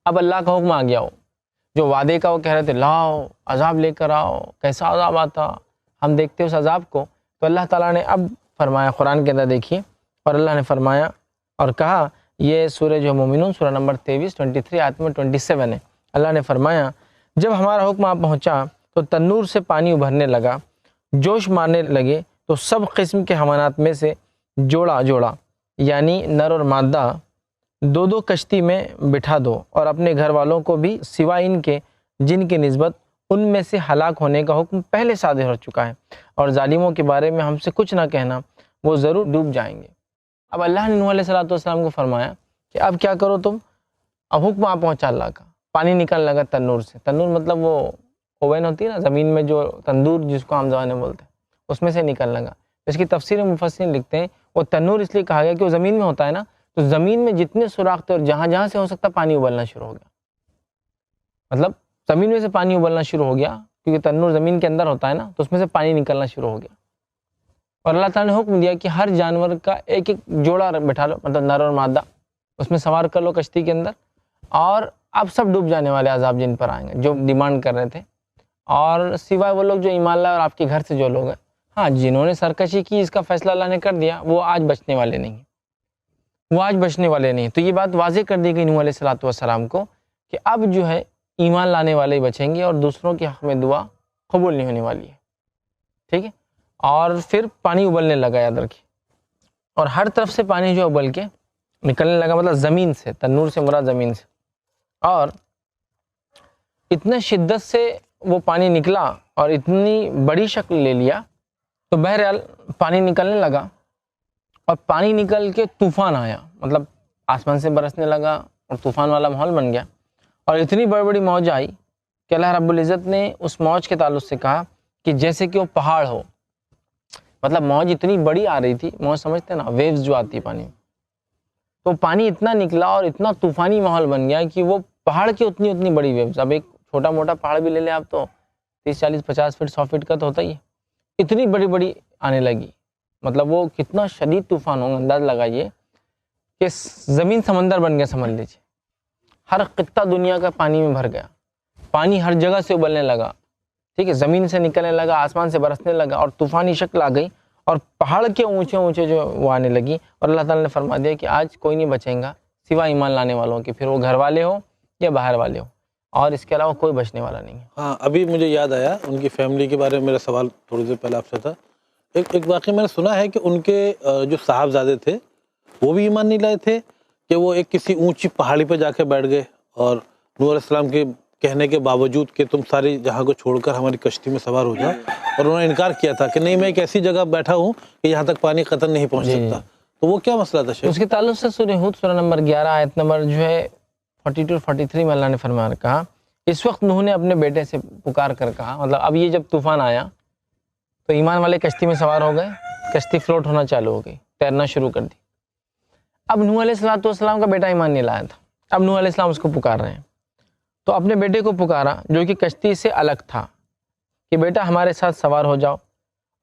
اب اللہ کا حکم آ گیا، ہو جو وعدے کا وہ کہہ رہے تھے لاؤ عذاب لے کر آؤ، کیسا عذاب آتا ہم دیکھتے اس عذاب کو، تو اللہ تعالیٰ نے اب فرمایا قرآن کے اندر دیکھیے، اور اللہ نے فرمایا اور کہا، یہ سورہ جو مومنون سورہ نمبر 23 آیت نمبر 27 ہے۔ اللہ نے فرمایا جب ہمارا حکم آپ پہنچا تو تنور سے پانی ابھرنے لگا، جوش مارنے لگے تو سب قسم کے حیوانات میں سے جوڑا جوڑا یعنی نر اور مادہ دو دو کشتی میں بٹھا دو، اور اپنے گھر والوں کو بھی سوائے ان کے جن کی نسبت ان میں سے ہلاک ہونے کا حکم پہلے صادر ہو چکا ہے، اور ظالموں کے بارے میں ہم سے کچھ نہ کہنا، وہ ضرور ڈوب جائیں گے۔ اب اللہ نے نوح علیہ السلام کو فرمایا کہ اب کیا کرو تم، اب حکم آپ پہنچا اللہ کا، پانی نکلنے لگا تنور سے۔ تنور مطلب وہ اوون ہوتی ہے نا زمین میں جو تندور جس کو عام زبان میں بولتے ہیں، اس میں سے نکلنے لگا۔ اس کی تفسیر مفسرین لکھتے ہیں وہ تنور اس لیے کہا گیا کہ وہ زمین میں ہوتا ہے نا، تو زمین میں جتنے سوراخ تھے اور جہاں جہاں سے ہو سکتا پانی ابلنا شروع ہو گیا، مطلب زمین میں سے پانی ابلنا شروع ہو گیا، کیونکہ تنور زمین کے اندر ہوتا ہے نا، تو اس میں سے پانی نکلنا شروع ہو گیا۔ اور اللہ تعالیٰ نے حکم دیا کہ ہر جانور کا ایک ایک جوڑا بٹھا لو، مطلب نر اور مادہ، اس میں سوار کر لو کشتی کے اندر، اور اب سب ڈوب جانے والے عذاب جن پر آئیں گے جو ڈیمانڈ کر رہے تھے، اور سوائے وہ لوگ جو ایمان لائے اور آپ کے گھر سے جو لوگ ہیں، ہاں جنہوں نے سرکشی کی اس کا فیصلہ اللہ نے کر دیا، وہ آج بچنے والے نہیں ہیں، وہ آج بچنے والے نہیں ہیں۔ تو یہ بات واضح کر دی گئی نوح علیہ السلام کو کہ اب جو ہے ایمان لانے والے ہی بچیں گے، اور دوسروں کے حق میں دعا قبول نہیں ہونے والی ہے، ٹھیک ہے۔ اور پھر پانی ابلنے لگا یاد رکھیے، اور ہر طرف سے پانی جو ابل کے نکلنے لگا، مطلب زمین سے، تنور سے مراد زمین سے، اور اتنے شدت سے وہ پانی نکلا اور اتنی بڑی شکل لے لیا، تو بہرحال پانی نکلنے لگا، اور پانی نکل کے طوفان آیا، مطلب آسمان سے برسنے لگا اور طوفان والا ماحول بن گیا، اور اتنی بڑی بڑی موج آئی کہ اللہ رب العزت نے اس موج کے تعلق سے کہا کہ جیسے کہ وہ پہاڑ ہو، مطلب موج اتنی بڑی آ رہی تھی، موج سمجھتے ہیں نا ویوز جو آتی ہے پانی میں، تو پانی اتنا نکلا اور اتنا طوفانی ماحول بن گیا کہ وہ پہاڑ کی اتنی بڑی ویوز، اب ایک چھوٹا موٹا پہاڑ بھی لے لیں آپ تو 30 40 50 فٹ 100 فٹ کا تو ہوتا ہی ہے، اتنی بڑی بڑی آنے لگی، مطلب وہ کتنا شدید طوفان ہوگا انداز لگائیے کہ زمین سمندر بن گیا سمجھ لیجیے، ہر خطہ دنیا کا پانی میں بھر گیا، پانی ہر جگہ سے ابلنے لگا، ٹھیک ہے، زمین سے نکلنے لگا، آسمان سے برسنے لگا، اور طوفانی شکل آ گئی، اور پہاڑ کے اونچے اونچے جو وہ آنے لگی، اور اللہ تعالیٰ نے فرما دیا کہ آج کوئی نہیں بچیں گا سوائے ایمان لانے والوں کے، پھر وہ گھر والے ہو یا باہر والے ہو، اور اس کے علاوہ کوئی بچنے والا نہیں ہے۔ ہاں ابھی مجھے یاد آیا ان کی فیملی کے بارے میں، میرا سوال تھوڑی دیر پہلے آپ سے تھا، ایک واقعی میں نے سنا ہے کہ ان کے جو صاحبزادے تھے وہ بھی ایمان نہیں لائے تھے، کہ وہ ایک کسی اونچی پہاڑی پہ جا کے بیٹھ گئے، اور نوح علیہ السلام کے کہنے کے باوجود کہ تم ساری جہاں کو چھوڑ کر ہماری کشتی میں سوار ہو جاؤ، اور انہوں نے انکار کیا تھا کہ نہیں میں ایک ایسی جگہ بیٹھا ہوں کہ یہاں تک پانی قطن نہیں پہنچ سکتا، تو وہ کیا مسئلہ تھا شیخ؟ اس کے تعلق سے سورہ ہود سورہ نمبر 11 آیت نمبر جو ہے 42 43 میں اللہ نے فرمایا کہا، اس وقت نوح نے اپنے بیٹے سے پکار کر کہا، مطلب اب یہ جب طوفان آیا تو ایمان والے کشتی میں سوار ہو گئے، کشتی فلوٹ ہونا چالو ہو گئی، تیرنا شروع کر دی۔ اب نوح علیہ السلام کا بیٹا ایمان نہیں لایا تھا، اب نوح علیہ السلام اس کو پکار رہے ہیں، تو اپنے بیٹے کو پکارا جو کہ کشتی سے الگ تھا کہ بیٹا ہمارے ساتھ سوار ہو جاؤ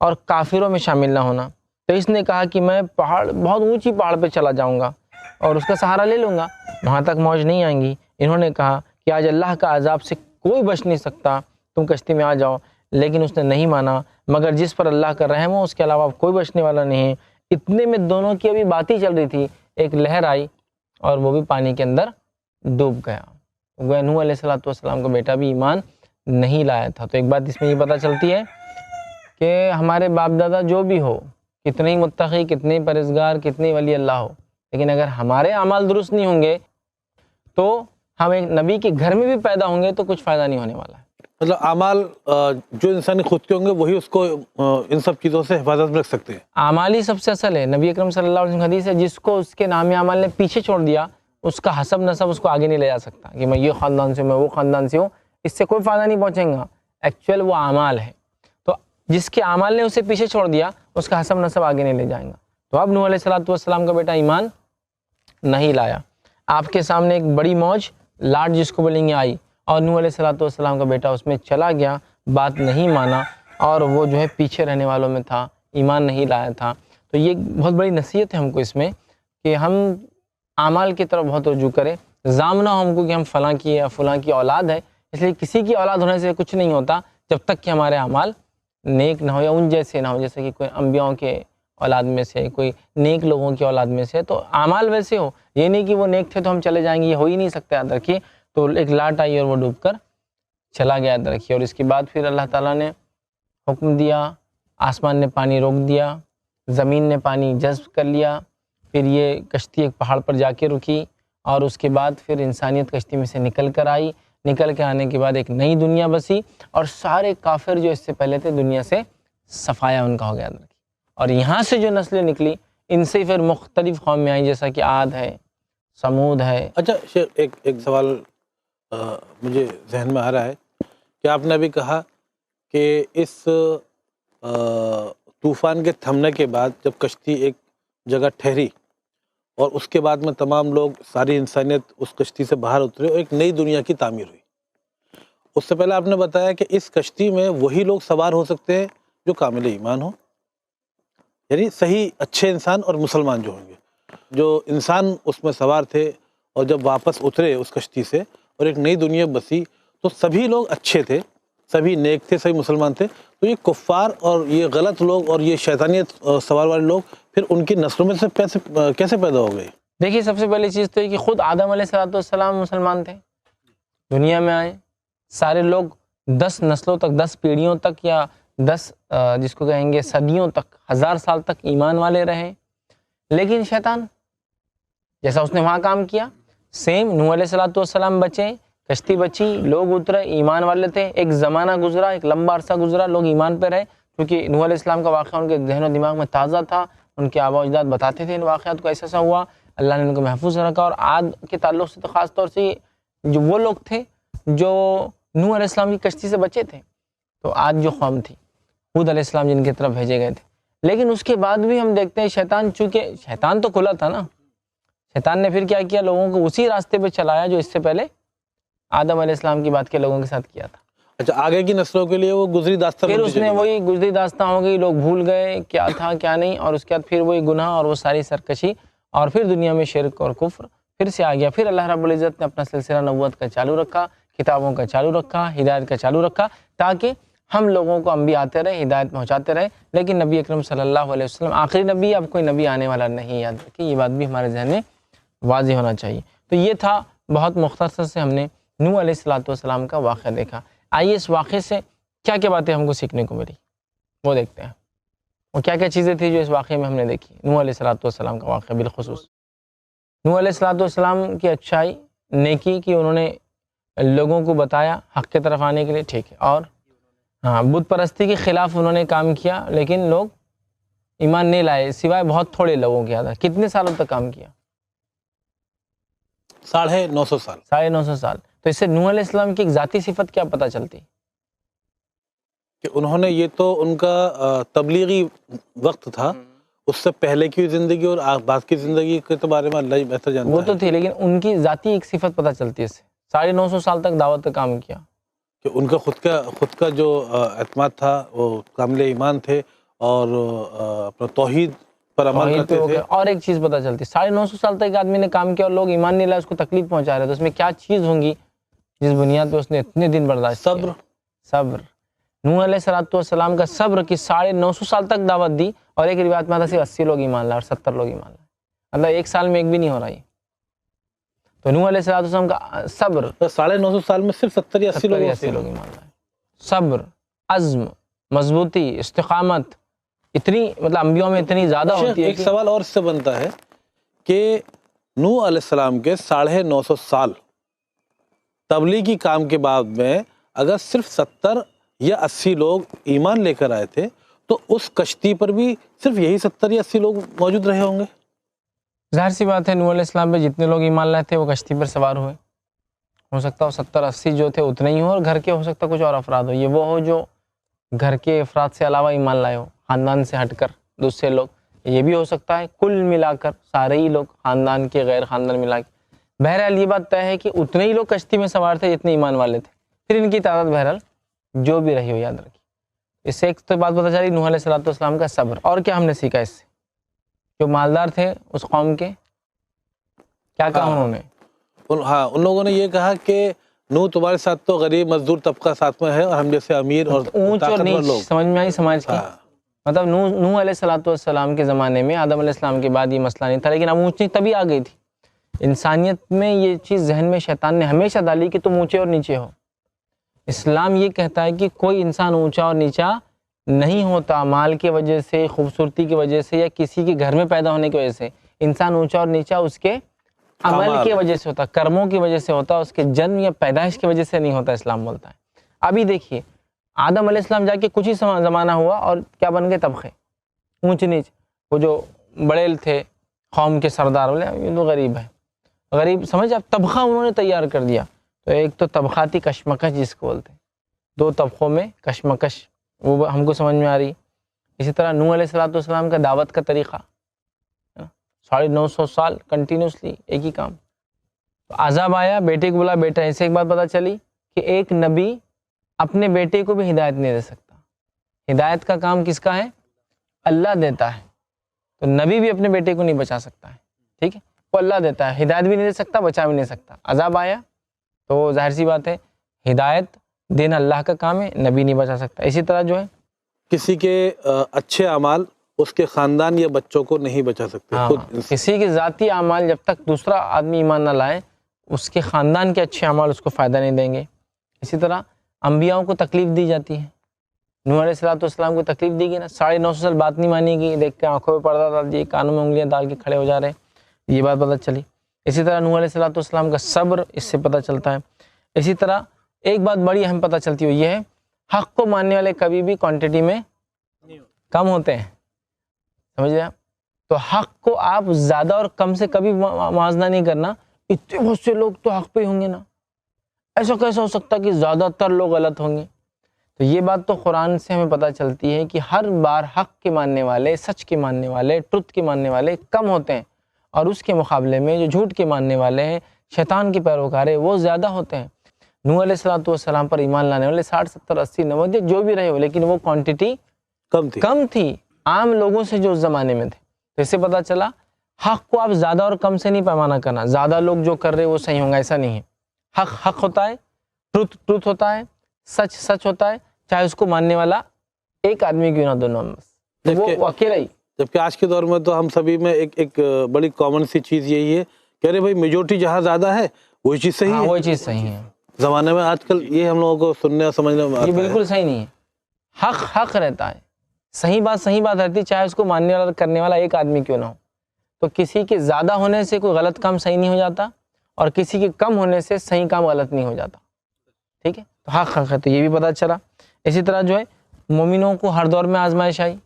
اور کافروں میں شامل نہ ہونا، تو اس نے کہا کہ میں بہت اونچی پہاڑ پہ چلا جاؤں گا اور اس کا سہارا لے لوں گا، وہاں تک موج نہیں آئیں گی۔ انہوں نے کہا کہ آج اللہ کا عذاب سے کوئی بچ نہیں سکتا، تم کشتی میں آ جاؤ، لیکن اس نے نہیں مانا، مگر جس پر اللہ کا رحم ہو اس کے علاوہ کوئی بچنے والا نہیں ہے۔ اتنے میں دونوں کی ابھی بات ہی چل رہی تھی، ایک لہر آئی اور وہ بھی پانی کے اندر ڈوب گیا۔ نوح علیہ السلام کا بیٹا بھی ایمان نہیں لایا تھا۔ تو ایک بات اس میں یہ پتہ چلتی ہے کہ ہمارے باپ دادا جو بھی ہو، کتنے ہی متقی، کتنے ہی پرہیزگار، کتنے ہی ولی اللہ ہو، لیکن اگر ہمارے اعمال درست نہیں ہوں گے تو ہم ایک نبی کے گھر میں بھی پیدا ہوں گے تو کچھ فائدہ نہیں ہونے والا ہے۔ مطلب اعمال جو انسانی خود کے ہوں گے وہی اس کو ان سب چیزوں سے حفاظت میں رکھ سکتے ہیں۔ اعمال ہی سب سے اصل ہے۔ نبی اکرم صلی اللہ علیہ وسلم کی حدیث ہے، جس کو اس کے نام اعمال نے پیچھے چھوڑ دیا اس کا حسب نسب اس کو آگے نہیں لے جا سکتا کہ میں یہ خاندان سے ہوں، میں وہ خاندان سے ہوں، اس سے کوئی فائدہ نہیں پہنچے گا، ایکچوئل وہ اعمال ہے۔ تو جس کے اعمال نے اسے پیچھے چھوڑ دیا اس کا حسب نسب آگے نہیں لے جائیں گا۔ تو اب نوح علیہ السلام کا بیٹا ایمان نہیں لایا، آپ کے سامنے ایک بڑی موج، لاٹ جس کو بولیں گے، آئی، اور نوح علیہ السلام کا بیٹا اس میں چلا گیا، بات نہیں مانا، اور وہ جو ہے پیچھے رہنے والوں میں تھا، ایمان نہیں لایا تھا۔ تو یہ بہت بڑی نصیحت ہے ہم کو اس میں کہ ہم اعمال کی طرف بہت رجوع کریں، زام نہ ہو ہم کو کہ ہم فلاں کی یا فلاں کی اولاد ہے، اس لیے کسی کی اولاد ہونے سے کچھ نہیں ہوتا جب تک کہ ہمارے اعمال نیک نہ ہو یا ان جیسے نہ ہو، جیسے کہ کوئی انبیاؤں کے اولاد میں سے، کوئی نیک لوگوں کی اولاد میں سے، تو اعمال ویسے ہو، یہ نہیں کہ وہ نیک تھے تو ہم چلے جائیں گے، یہ ہو ہی نہیں سکتا، یاد رکھیے۔ تو ایک لاٹ آئی اور وہ ڈوب کر چلا گیا، یاد رکھیے۔ اور اس کے بعد پھر اللہ تعالیٰ نے حکم دیا، آسمان نے پانی روک دیا، زمین نے پانی جذب کر لیا، پھر یہ کشتی ایک پہاڑ پر جا کے رکی، اور اس کے بعد پھر انسانیت کشتی میں سے نکل کر آئی، نکل کے آنے کے بعد ایک نئی دنیا بسی، اور سارے کافر جو اس سے پہلے تھے دنیا سے صفایا ان کا ہو گیا، اور یہاں سے جو نسلیں نکلی ان سے پھر مختلف قومیں آئیں، جیسا کہ عاد ہے، سمود ہے۔ اچھا شیخ، ایک سوال مجھے ذہن میں آ رہا ہے کہ آپ نے ابھی کہا کہ اس طوفان کے تھمنے کے بعد جب کشتی ایک جگہ ٹھہری اور اس کے بعد میں تمام لوگ، ساری انسانیت اس کشتی سے باہر اترے اور ایک نئی دنیا کی تعمیر ہوئی، اس سے پہلے آپ نے بتایا کہ اس کشتی میں وہی لوگ سوار ہو سکتے ہیں جو کامل ایمان ہوں، یعنی صحیح اچھے انسان اور مسلمان جو ہوں گے۔ جو انسان اس میں سوار تھے اور جب واپس اترے اس کشتی سے اور ایک نئی دنیا بسی، تو سبھی لوگ اچھے تھے، سبھی نیک تھے، سبھی مسلمان تھے۔ تو یہ کفار اور یہ غلط لوگ اور یہ شیطانیت سوار والے لوگ پھر ان کی نسلوں میں سے کیسے پیدا ہو گئے؟ دیکھیے، سب سے پہلی چیز تو یہ کہ خود آدم علیہ السلام مسلمان تھے، دنیا میں آئے، سارے لوگ 10 نسلوں تک، 10 پیڑھیوں تک، یا 10 جس کو کہیں گے صدیوں تک، 1000 سال تک ایمان والے رہے۔ لیکن شیطان جیسا اس نے وہاں کام کیا، سیم نوح علیہ السلام بچے، کشتی بچی، لوگ اترے، ایمان والے تھے، ایک زمانہ گزرا، ایک لمبا عرصہ گزرا، لوگ ایمان پہ رہے، کیونکہ نوح علیہ السلام کا واقعہ ان کے ذہن و دماغ میں تازہ تھا، ان کے آباء و اجداد بتاتے تھے ان واقعات کو، ایسا ہوا، اللہ نے ان کو محفوظ رکھا۔ اور عاد کے تعلق سے تو خاص طور سے جو وہ لوگ تھے جو نوح علیہ السلام کی کشتی سے بچے تھے، تو عاد جو قوم تھی، ہود علیہ السلام جن کی طرف بھیجے گئے تھے۔ لیکن اس کے بعد بھی ہم دیکھتے ہیں شیطان، چونکہ شیطان تو کھلا تھا نا، شیطان نے پھر کیا کیا، لوگوں کو اسی راستے پہ چلایا جو اس سے پہلے آدم علیہ السلام کی بات کے لوگوں کے ساتھ کیا تھا۔ اچھا، آگے کی نسلوں کے لیے وہ گزری داستان پھر اس نے وہی گزری داستان ہو گئی، لوگ بھول گئے کیا تھا کیا نہیں، اور اس کے بعد پھر وہی گناہ اور وہ ساری سرکشی، اور پھر دنیا میں شرک اور کفر پھر سے آ گیا۔ پھر اللہ رب العزت نے اپنا سلسلہ نبوت کا چالو رکھا، کتابوں کا چالو رکھا، ہدایت کا چالو رکھا، تاکہ ہم لوگوں کو انبیاء آتے رہے، ہدایت پہنچاتے رہے۔ لیکن نبی اکرم صلی اللہ علیہ وسلم آخری نبی، اب کوئی نبی آنے والا نہیں، یاد رکھیے، یہ بات بھی ہمارے ذہن میں واضح ہونا چاہیے۔ تو یہ تھا بہت مختصر سے ہم نے نوح علیہ السلام کا واقعہ دیکھا۔ آئیے اس واقعے سے کیا کیا باتیں ہم کو سیکھنے کو ملی وہ دیکھتے ہیں، اور کیا کیا چیزیں تھیں جو اس واقعے میں ہم نے دیکھی۔ نوح علیہ السلام کا واقعہ بالخصوص، نوح علیہ السلام کی اچھائی، نیکی کی انہوں نے لوگوں کو بتایا حق کی طرف آنے کے لیے، ٹھیک ہے، اور ہاں بت پرستی کے خلاف انہوں نے کام کیا، لیکن لوگ ایمان نہیں لائے سوائے بہت تھوڑے لوگوں کے۔ آدھا کتنے سالوں تک کام کیا؟ 950 سال۔ 950 سال۔ تو اس سے نوح علیہ السلام کی ایک ذاتی صفت کیا پتہ چلتی کہ انہوں نے، یہ تو ان کا تبلیغی وقت تھا، اس سے پہلے کی زندگی اور بعد کی زندگی کے بارے میں اللہ ہی بہتر جانتا ہے۔ وہ تو تھی، لیکن ان کی ذاتی ایک صفت پتہ چلتی ہے اس سے، 950 سال تک دعوت کا کام کیا، کہ ان کا خود کا جو اعتماد تھا وہ کامل ایمان تھے، اور اپنا توحید پر عمل کرتے تھے۔ اور ایک چیز پتہ چلتی، 950 سال تک ایک آدمی نے کام کیا اور لوگ ایمان نہیں لائے، اس کو تکلیف پہنچا رہے، تو اس میں کیا چیز ہوں گی جس بنیاد پہ اس نے اتنے دن برداشت کیا؟ صبر۔ نوح علیہ السلام کا صبر کی 950 سال تک دعوت دی، اور ایک روایت میں آتا صرف 80 لوگ ایمان لائے اور 70 لوگ ایمان لائے، مطلب ایک سال میں ایک بھی نہیں ہو رہا ہے۔ تو نوح علیہ السلام کا صبر، 950 سال میں صرف 70 یا 80 لوگ ایمان لائے۔ صبر، عزم، مضبوطی، استقامت، اتنی مطلب انبیاء میں اتنی زیادہ ہوتی ہے۔ ایک سوال اور اس سے بنتا ہے کہ نوح علیہ السلام کے 950 سال تبلیغی کام کے بعد میں اگر صرف 70 یا 80 لوگ ایمان لے کر آئے تھے، تو اس کشتی پر بھی صرف یہی 70 یا 80 لوگ موجود رہے ہوں گے؟ ظاہر سی بات ہے، نوح علیہ السلام پہ جتنے لوگ ایمان لائے تھے وہ کشتی پر سوار ہوئے، ہو سکتا ہو 70-80 جو تھے اتنے ہی ہوں، اور گھر کے ہو سکتا کچھ اور افراد ہو، یہ وہ ہو جو گھر کے افراد سے علاوہ ایمان لائے ہو، خاندان سے ہٹ کر دوسرے لوگ، یہ بھی ہو سکتا ہے کل ملا کر سارے ہی لوگ، خاندان کے غیر خاندان ملا کے۔ بہرحال یہ بات طے ہے کہ اتنے ہی لوگ کشتی میں سوار تھے جتنے ایمان والے تھے، پھر ان کی تعداد بہرحال جو بھی رہی ہو یاد رکھیے۔ اس سے ایک تو بات پتہ چلی نوح علیہ السلام کا صبر، اور کیا ہم نے سیکھا اس سے؟ جو مالدار تھے اس قوم کے، کیا کہا انہوں نے؟ ان لوگوں نے یہ کہا کہ نوح تمہارے ساتھ تو غریب مزدور طبقہ ساتھ میں ہے، اور ہم جیسے امیر اور اونچ اور طاقتور نیچ لوگ۔ سمجھ میں آئی سماج کی؟ مطلب نوح علیہ السلام کے زمانے میں، آدم علیہ السلام کے بعد یہ مسئلہ نہیں تھا، لیکن اب اونچ نیچ تبھی آ گئی تھی۔ انسانیت میں یہ چیز ذہن میں شیطان نے ہمیشہ ڈالی کہ تم اونچے اور نیچے ہو۔ اسلام یہ کہتا ہے کہ کوئی انسان اونچا اور نیچا نہیں ہوتا مال کی وجہ سے، خوبصورتی کی وجہ سے، یا کسی کے گھر میں پیدا ہونے کی وجہ سے۔ انسان اونچا اور نیچا اس کے عمل کی وجہ سے ہوتا، کرموں کی وجہ سے ہوتا، اس کے جنم یا پیدائش کی وجہ سے نہیں ہوتا، اسلام بولتا ہے۔ ابھی دیکھیے آدم علیہ السلام جا کے کچھ ہی زمانہ ہوا اور کیا بن گئے طبقے، اونچ نیچ۔ وہ جو بڑے تھے قوم کے سردار بولے یہ تو غریب ہے، غریب سمجھ آپ، طبقہ انہوں نے تیار کر دیا۔ تو ایک تو طبقاتی کشمکش جس کو بولتے ہیں، دو طبقوں میں کشمکش، وہ ہم کو سمجھ میں آ رہی۔ اسی طرح نوح علیہ السلام کا دعوت کا طریقہ 950 سال کنٹینیوسلی ایک ہی کام۔ تو عذاب آیا، بیٹے کو بولا بیٹا، ایسے ایک بات پتہ چلی کہ ایک نبی اپنے بیٹے کو بھی ہدایت نہیں دے سکتا۔ ہدایت کا کام کس کا ہے؟ اللہ دیتا ہے۔ تو نبی بھی اپنے بیٹے کو نہیں بچا سکتا ہے، ٹھیک ہے؟ وہ اللہ دیتا ہے، ہدایت بھی نہیں دے سکتا، بچا بھی نہیں سکتا۔ عذاب آیا تو ظاہر سی بات ہے ہدایت دینا اللہ کا کام ہے، نبی نہیں بچا سکتا۔ اسی طرح جو ہے کسی کے اچھے اعمال اس کے خاندان یا بچوں کو نہیں بچا سکتے، کسی کے ذاتی اعمال جب تک دوسرا آدمی ایمان نہ لائے، اس کے خاندان کے اچھے اعمال اس کو فائدہ نہیں دیں گے۔ اسی طرح انبیاءوں کو تکلیف دی جاتی ہے۔ نوح علیہ السلام کو تکلیف دی گئی نا، 950 سال بات نہیں مانی گئی، دیکھ کے آنکھوں پہ پردہ ڈال دیے، کانوں میں انگلیاں ڈال کے کھڑے ہو جا رہے ہیں، یہ بات پتہ چلی۔ اسی طرح نوح علیہ السلام کا صبر اس سے پتہ چلتا ہے۔ اسی طرح ایک بات بڑی اہم پتہ چلتی ہے، یہ ہے حق کو ماننے والے کبھی بھی کوانٹٹی میں کم ہوتے ہیں، سمجھ رہے آپ؟ تو حق کو آپ زیادہ اور کم سے کبھی موازنہ نہیں کرنا، اتنے بہت سے لوگ تو حق پہ ہوں گے نا، ایسا کیسا ہو سکتا کہ زیادہ تر لوگ غلط ہوں گے؟ تو یہ بات تو قرآن سے ہمیں پتہ چلتی ہے کہ ہر بار حق کے ماننے والے، سچ کے ماننے والے، ٹروتھ کے ماننے والے کم ہوتے ہیں، اور اس کے مقابلے میں جو جھوٹ کے ماننے والے ہیں، شیطان کے پیروکار ہیں، وہ زیادہ ہوتے ہیں۔ نوح علیہ السلام پر ایمان لانے والے 60 70 80 90 جو بھی رہے ہو، لیکن وہ کوانٹٹی کم تھی عام لوگوں سے جو اس زمانے میں تھے۔ تو اس سے پتہ چلا حق کو آپ زیادہ اور کم سے نہیں پیمانہ کرنا، زیادہ لوگ جو کر رہے وہ صحیح ہوں گا، ایسا نہیں ہے۔ حق ہوتا ہے، ٹروتھ ہوتا ہے، سچ ہوتا ہے، چاہے اس کو ماننے والا ایک آدمی کیوں نہ دونوں، وہ اکیلا ہی۔ جبکہ آج کے دور میں تو ہم سبھی میں ایک بڑی کامن سی چیز یہی ہے کہ ارے بھائی میجورٹی جہاں زیادہ ہے وہی چیز صحیح ہے، وہی چیز صحیح ہے۔ زمانے میں آج کل یہ ہم لوگوں کو سننے اور سمجھنے میں یہ بالکل صحیح نہیں ہے۔ حق رہتا ہے، صحیح بات رہتی ہے، چاہے اس کو ماننے والا کرنے والا ایک آدمی کیوں نہ ہو۔ تو کسی کے زیادہ ہونے سے کوئی غلط کام صحیح نہیں ہو جاتا، اور کسی کے کم ہونے سے صحیح کام غلط نہیں ہو جاتا، ٹھیک ہے؟ تو حق ہے، تو یہ بھی پتہ چلا۔ اسی طرح جو ہے مومنوں کو ہر دور میں آزمائش آئی،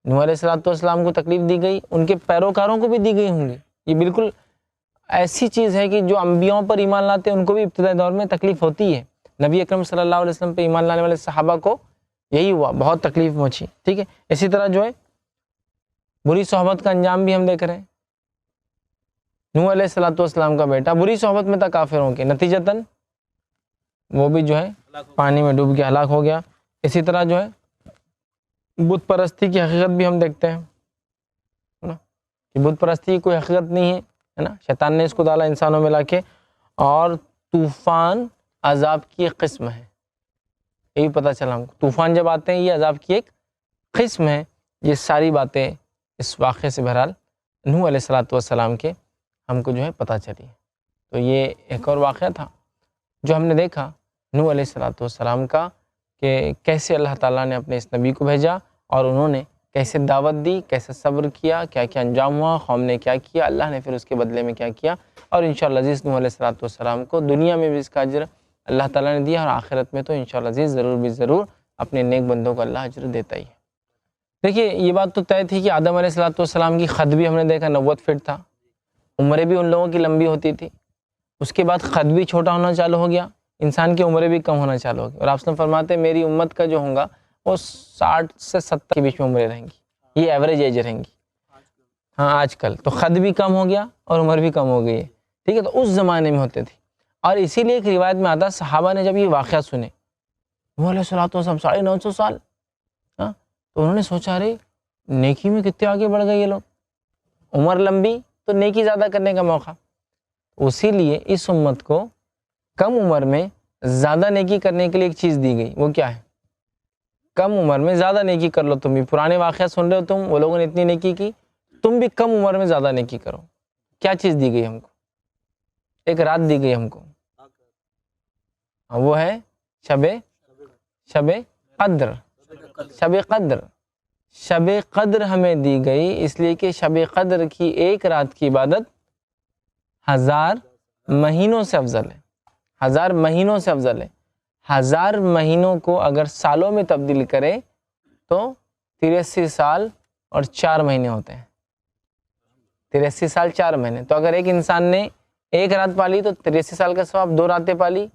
نوح علیہ السلام کو تکلیف دی گئی، ان کے پیروکاروں کو بھی دی گئی ہوں گی۔ یہ بالکل ایسی چیز ہے کہ جو انبیاءوں پر ایمان لاتے ہیں ان کو بھی ابتدائی دور میں تکلیف ہوتی ہے۔ نبی اکرم صلی اللہ علیہ وسلم پہ ایمان لانے والے صحابہ کو یہی ہوا، بہت تکلیف پہنچی، ٹھیک ہے؟ اسی طرح جو ہے بری صحبت کا انجام بھی ہم دیکھ رہے ہیں۔ نوح علیہ السلام کا بیٹا بری صحبت میں تھا کافروں کے، نتیجتاً وہ بھی جو ہے پانی میں ڈوب کے ہلاک ہو گیا۔ اسی طرح جو ہے بت پرستی کی حقیقت بھی ہم دیکھتے ہیں کہ بت پرستی کی کوئی حقیقت نہیں ہے نا، شیطان نے اس کو ڈالا انسانوں میں لا کے، اور طوفان عذاب کی ایک قسم ہے، یہ بھی پتہ چلا ہم کو۔ طوفان جب آتے ہیں یہ عذاب کی ایک قسم ہے۔ یہ ساری باتیں اس واقعے سے بہرحال نوح علیہ السلام کے ہم کو جو ہے پتہ چلی۔ تو یہ ایک اور واقعہ تھا جو ہم نے دیکھا نوح علیہ السلام کا، کہ کیسے اللہ تعالیٰ نے اپنے اس نبی کو بھیجا اور انہوں نے کیسے دعوت دی، کیسے صبر کیا، کیا کیا انجام ہوا، قوم نے کیا کیا، اللہ نے پھر اس کے بدلے میں کیا کیا، اور انشاءاللہ عزیز نوح علیہ السلام کو دنیا میں بھی اس کا اجر اللہ تعالیٰ نے دیا، اور آخرت میں تو انشاءاللہ عزیز ضرور اپنے نیک بندوں کو اللہ اجر دیتا ہی ہے۔ دیکھیے یہ بات تو طے تھی کہ آدم علیہ السلام کی قد بھی ہم نے دیکھا 90 فٹ تھا، عمریں بھی ان لوگوں کی لمبی ہوتی تھی۔ اس کے بعد قد بھی چھوٹا ہونا چالو ہو گیا، انسان کی عمریں بھی کم ہونا چالو ہو گئی، اور آپ وسلم فرماتے ہیں میری امت کا جو ہوگا وہ 60 سے 70 کے بیچ میں عمریں رہیں گی، یہ ایوریج ایج رہیں گی۔ ہاں آج کل تو قد بھی کم ہو گیا اور عمر بھی کم ہو گئی ہے، ٹھیک ہے، تو اس زمانے میں ہوتے تھے. اور اسی لیے ایک روایت میں آتا، صحابہ نے جب یہ واقعہ سنے، وہ علیہ الصلوۃ والسلام 950 سال، ہاں، تو انہوں نے سوچا رہے نیکی میں کتنے آگے بڑھ گئے یہ لوگ، عمر لمبی تو نیکی زیادہ کرنے کا موقع. اسی لیے اس امت کو کم عمر میں زیادہ نیکی کرنے کے لیے ایک چیز دی گئی. وہ کیا ہے؟ کم عمر میں زیادہ نیکی کر لو. تم بھی پرانے واقعہ سن رہے ہو، تم وہ لوگوں نے اتنی نیکی کی، تم بھی کم عمر میں زیادہ نیکی کرو. کیا چیز دی گئی ہم کو؟ ایک رات دی گئی ہم کو، وہ ہے شب قدر. شب قدر، شب قدر ہمیں دی گئی اس لیے کہ شب قدر کی ایک رات کی عبادت 1000 مہینوں سے افضل ہے. 1000 مہینوں سے افضل ہے. 1000 مہینوں کو اگر سالوں میں تبدیل کرے تو 83 سال اور 4 مہینے ہوتے ہیں. 83 سال 4 مہینے. تو اگر ایک انسان نے ایک رات پالی تو 83 سال کا ثواب، 2 راتیں پالی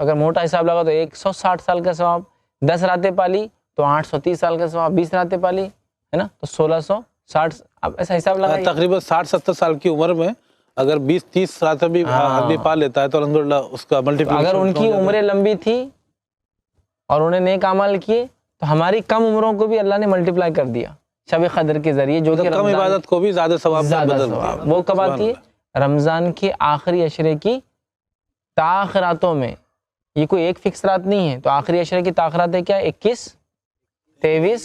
اگر موٹا حساب لگا تو 160 سال کا ثواب، 10 راتیں پالی تو 830 سال کا ثواب، 20 راتیں پالی ہے نا تو 1660. اب ایسا حساب لگا تقریباً 60-70 سال کی عمر میں اگر 20-30 راتیں بھی آدمی پا لیتا ہے تو الحمدللہ اس کا ملٹیپلیکیشن. اگر ان کی عمریں لمبی تھی اور انہوں نے نیک اعمال کیے تو ہماری کم عمروں کو بھی اللہ نے ملٹیپلائی کر دیا شب قدر کے ذریعے، جو کہ کم عبادت کو بھی زیادہ ثواب میں بدل دیا. وہ کب آتی ہے؟ رمضان کے آخری عشرے کی تاخراتوں میں. یہ کوئی ایک فکس رات نہیں ہے. تو آخری عشرے کی تاخراتیں کیا؟ 21، 23،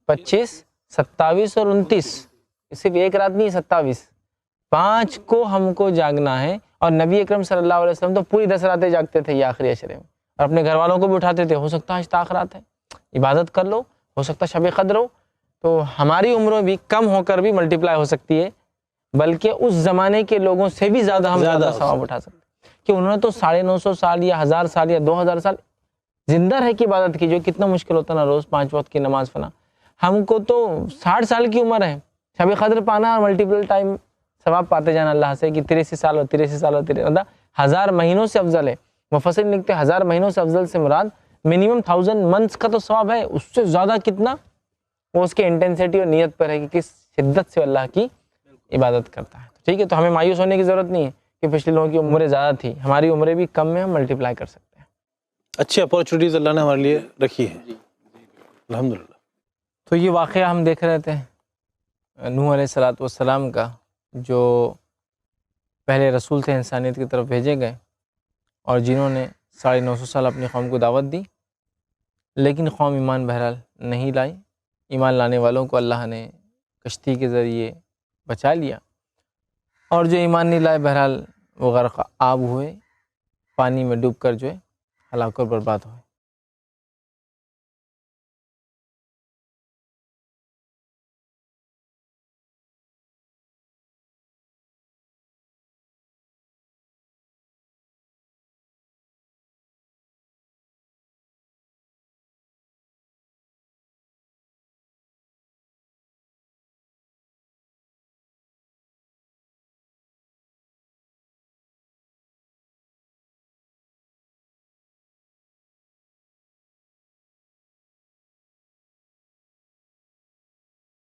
25، 27 اور 29. صرف ایک رات نہیں، 27. 5 کو ہم کو جاگنا ہے. اور نبی اکرم صلی اللہ علیہ وسلم تو پوری 10 راتیں جاگتے تھے یہ آخری عشرے میں، اور اپنے گھر والوں کو بھی اٹھاتے تھے. ہو سکتا ہے آج تاخرات ہے، عبادت کر لو، ہو سکتا ہے شب قدر ہو. تو ہماری عمریں بھی کم ہو کر بھی ملٹیپلائی ہو سکتی ہے، بلکہ اس زمانے کے لوگوں سے بھی زیادہ ہم زیادہ ثواب اٹھا سکتے ہیں کہ انہوں نے تو 950 سال یا 1000 سال یا 2000 سال زندہ رہ کے عبادت کی، جو کتنا مشکل ہوتا نا روز 5 وقت کی نماز پڑھنا. ہم کو تو 60 سال کی عمر ہے، شب قدر پانا اور ملٹیپل ٹائم ثواب پاتے جانا اللہ سے کہ 83 سال اور 83 سال اور 83 1000 مہینوں سے افضل ہے. مفسر لکھتے ہیں 1000 مہینوں سے افضل سے مراد منیمم 1000 منتھس کا تو ثواب ہے، اس سے زیادہ کتنا وہ اس کے انٹینسٹی اور نیت پر ہے کہ کس شدت سے اللہ کی عبادت کرتا ہے. ٹھیک ہے، تو ہمیں مایوس ہونے کی ضرورت نہیں ہے کہ پچھلے لوگوں کی عمریں زیادہ تھی، ہماری عمریں بھی کم میں ہم ملٹیپلائی کر سکتے ہیں. اچھی اپورچونیٹیز اللہ نے ہمارے لیے رکھی ہیں الحمدللہ. تو یہ واقعہ ہم دیکھ رہے تھے نوح علیہ السلام کا، جو پہلے رسول تھے انسانیت کی طرف بھیجے گئے اور جنہوں نے 950 سال اپنی قوم کو دعوت دی، لیکن قوم ایمان بہرحال نہیں لائی. ایمان لانے والوں کو اللہ نے کشتی کے ذریعے بچا لیا، اور جو ایمان نہیں لائے بہرحال وہ غرق آب ہوئے، پانی میں ڈوب کر جو ہے ہلاک اور برباد ہوئے.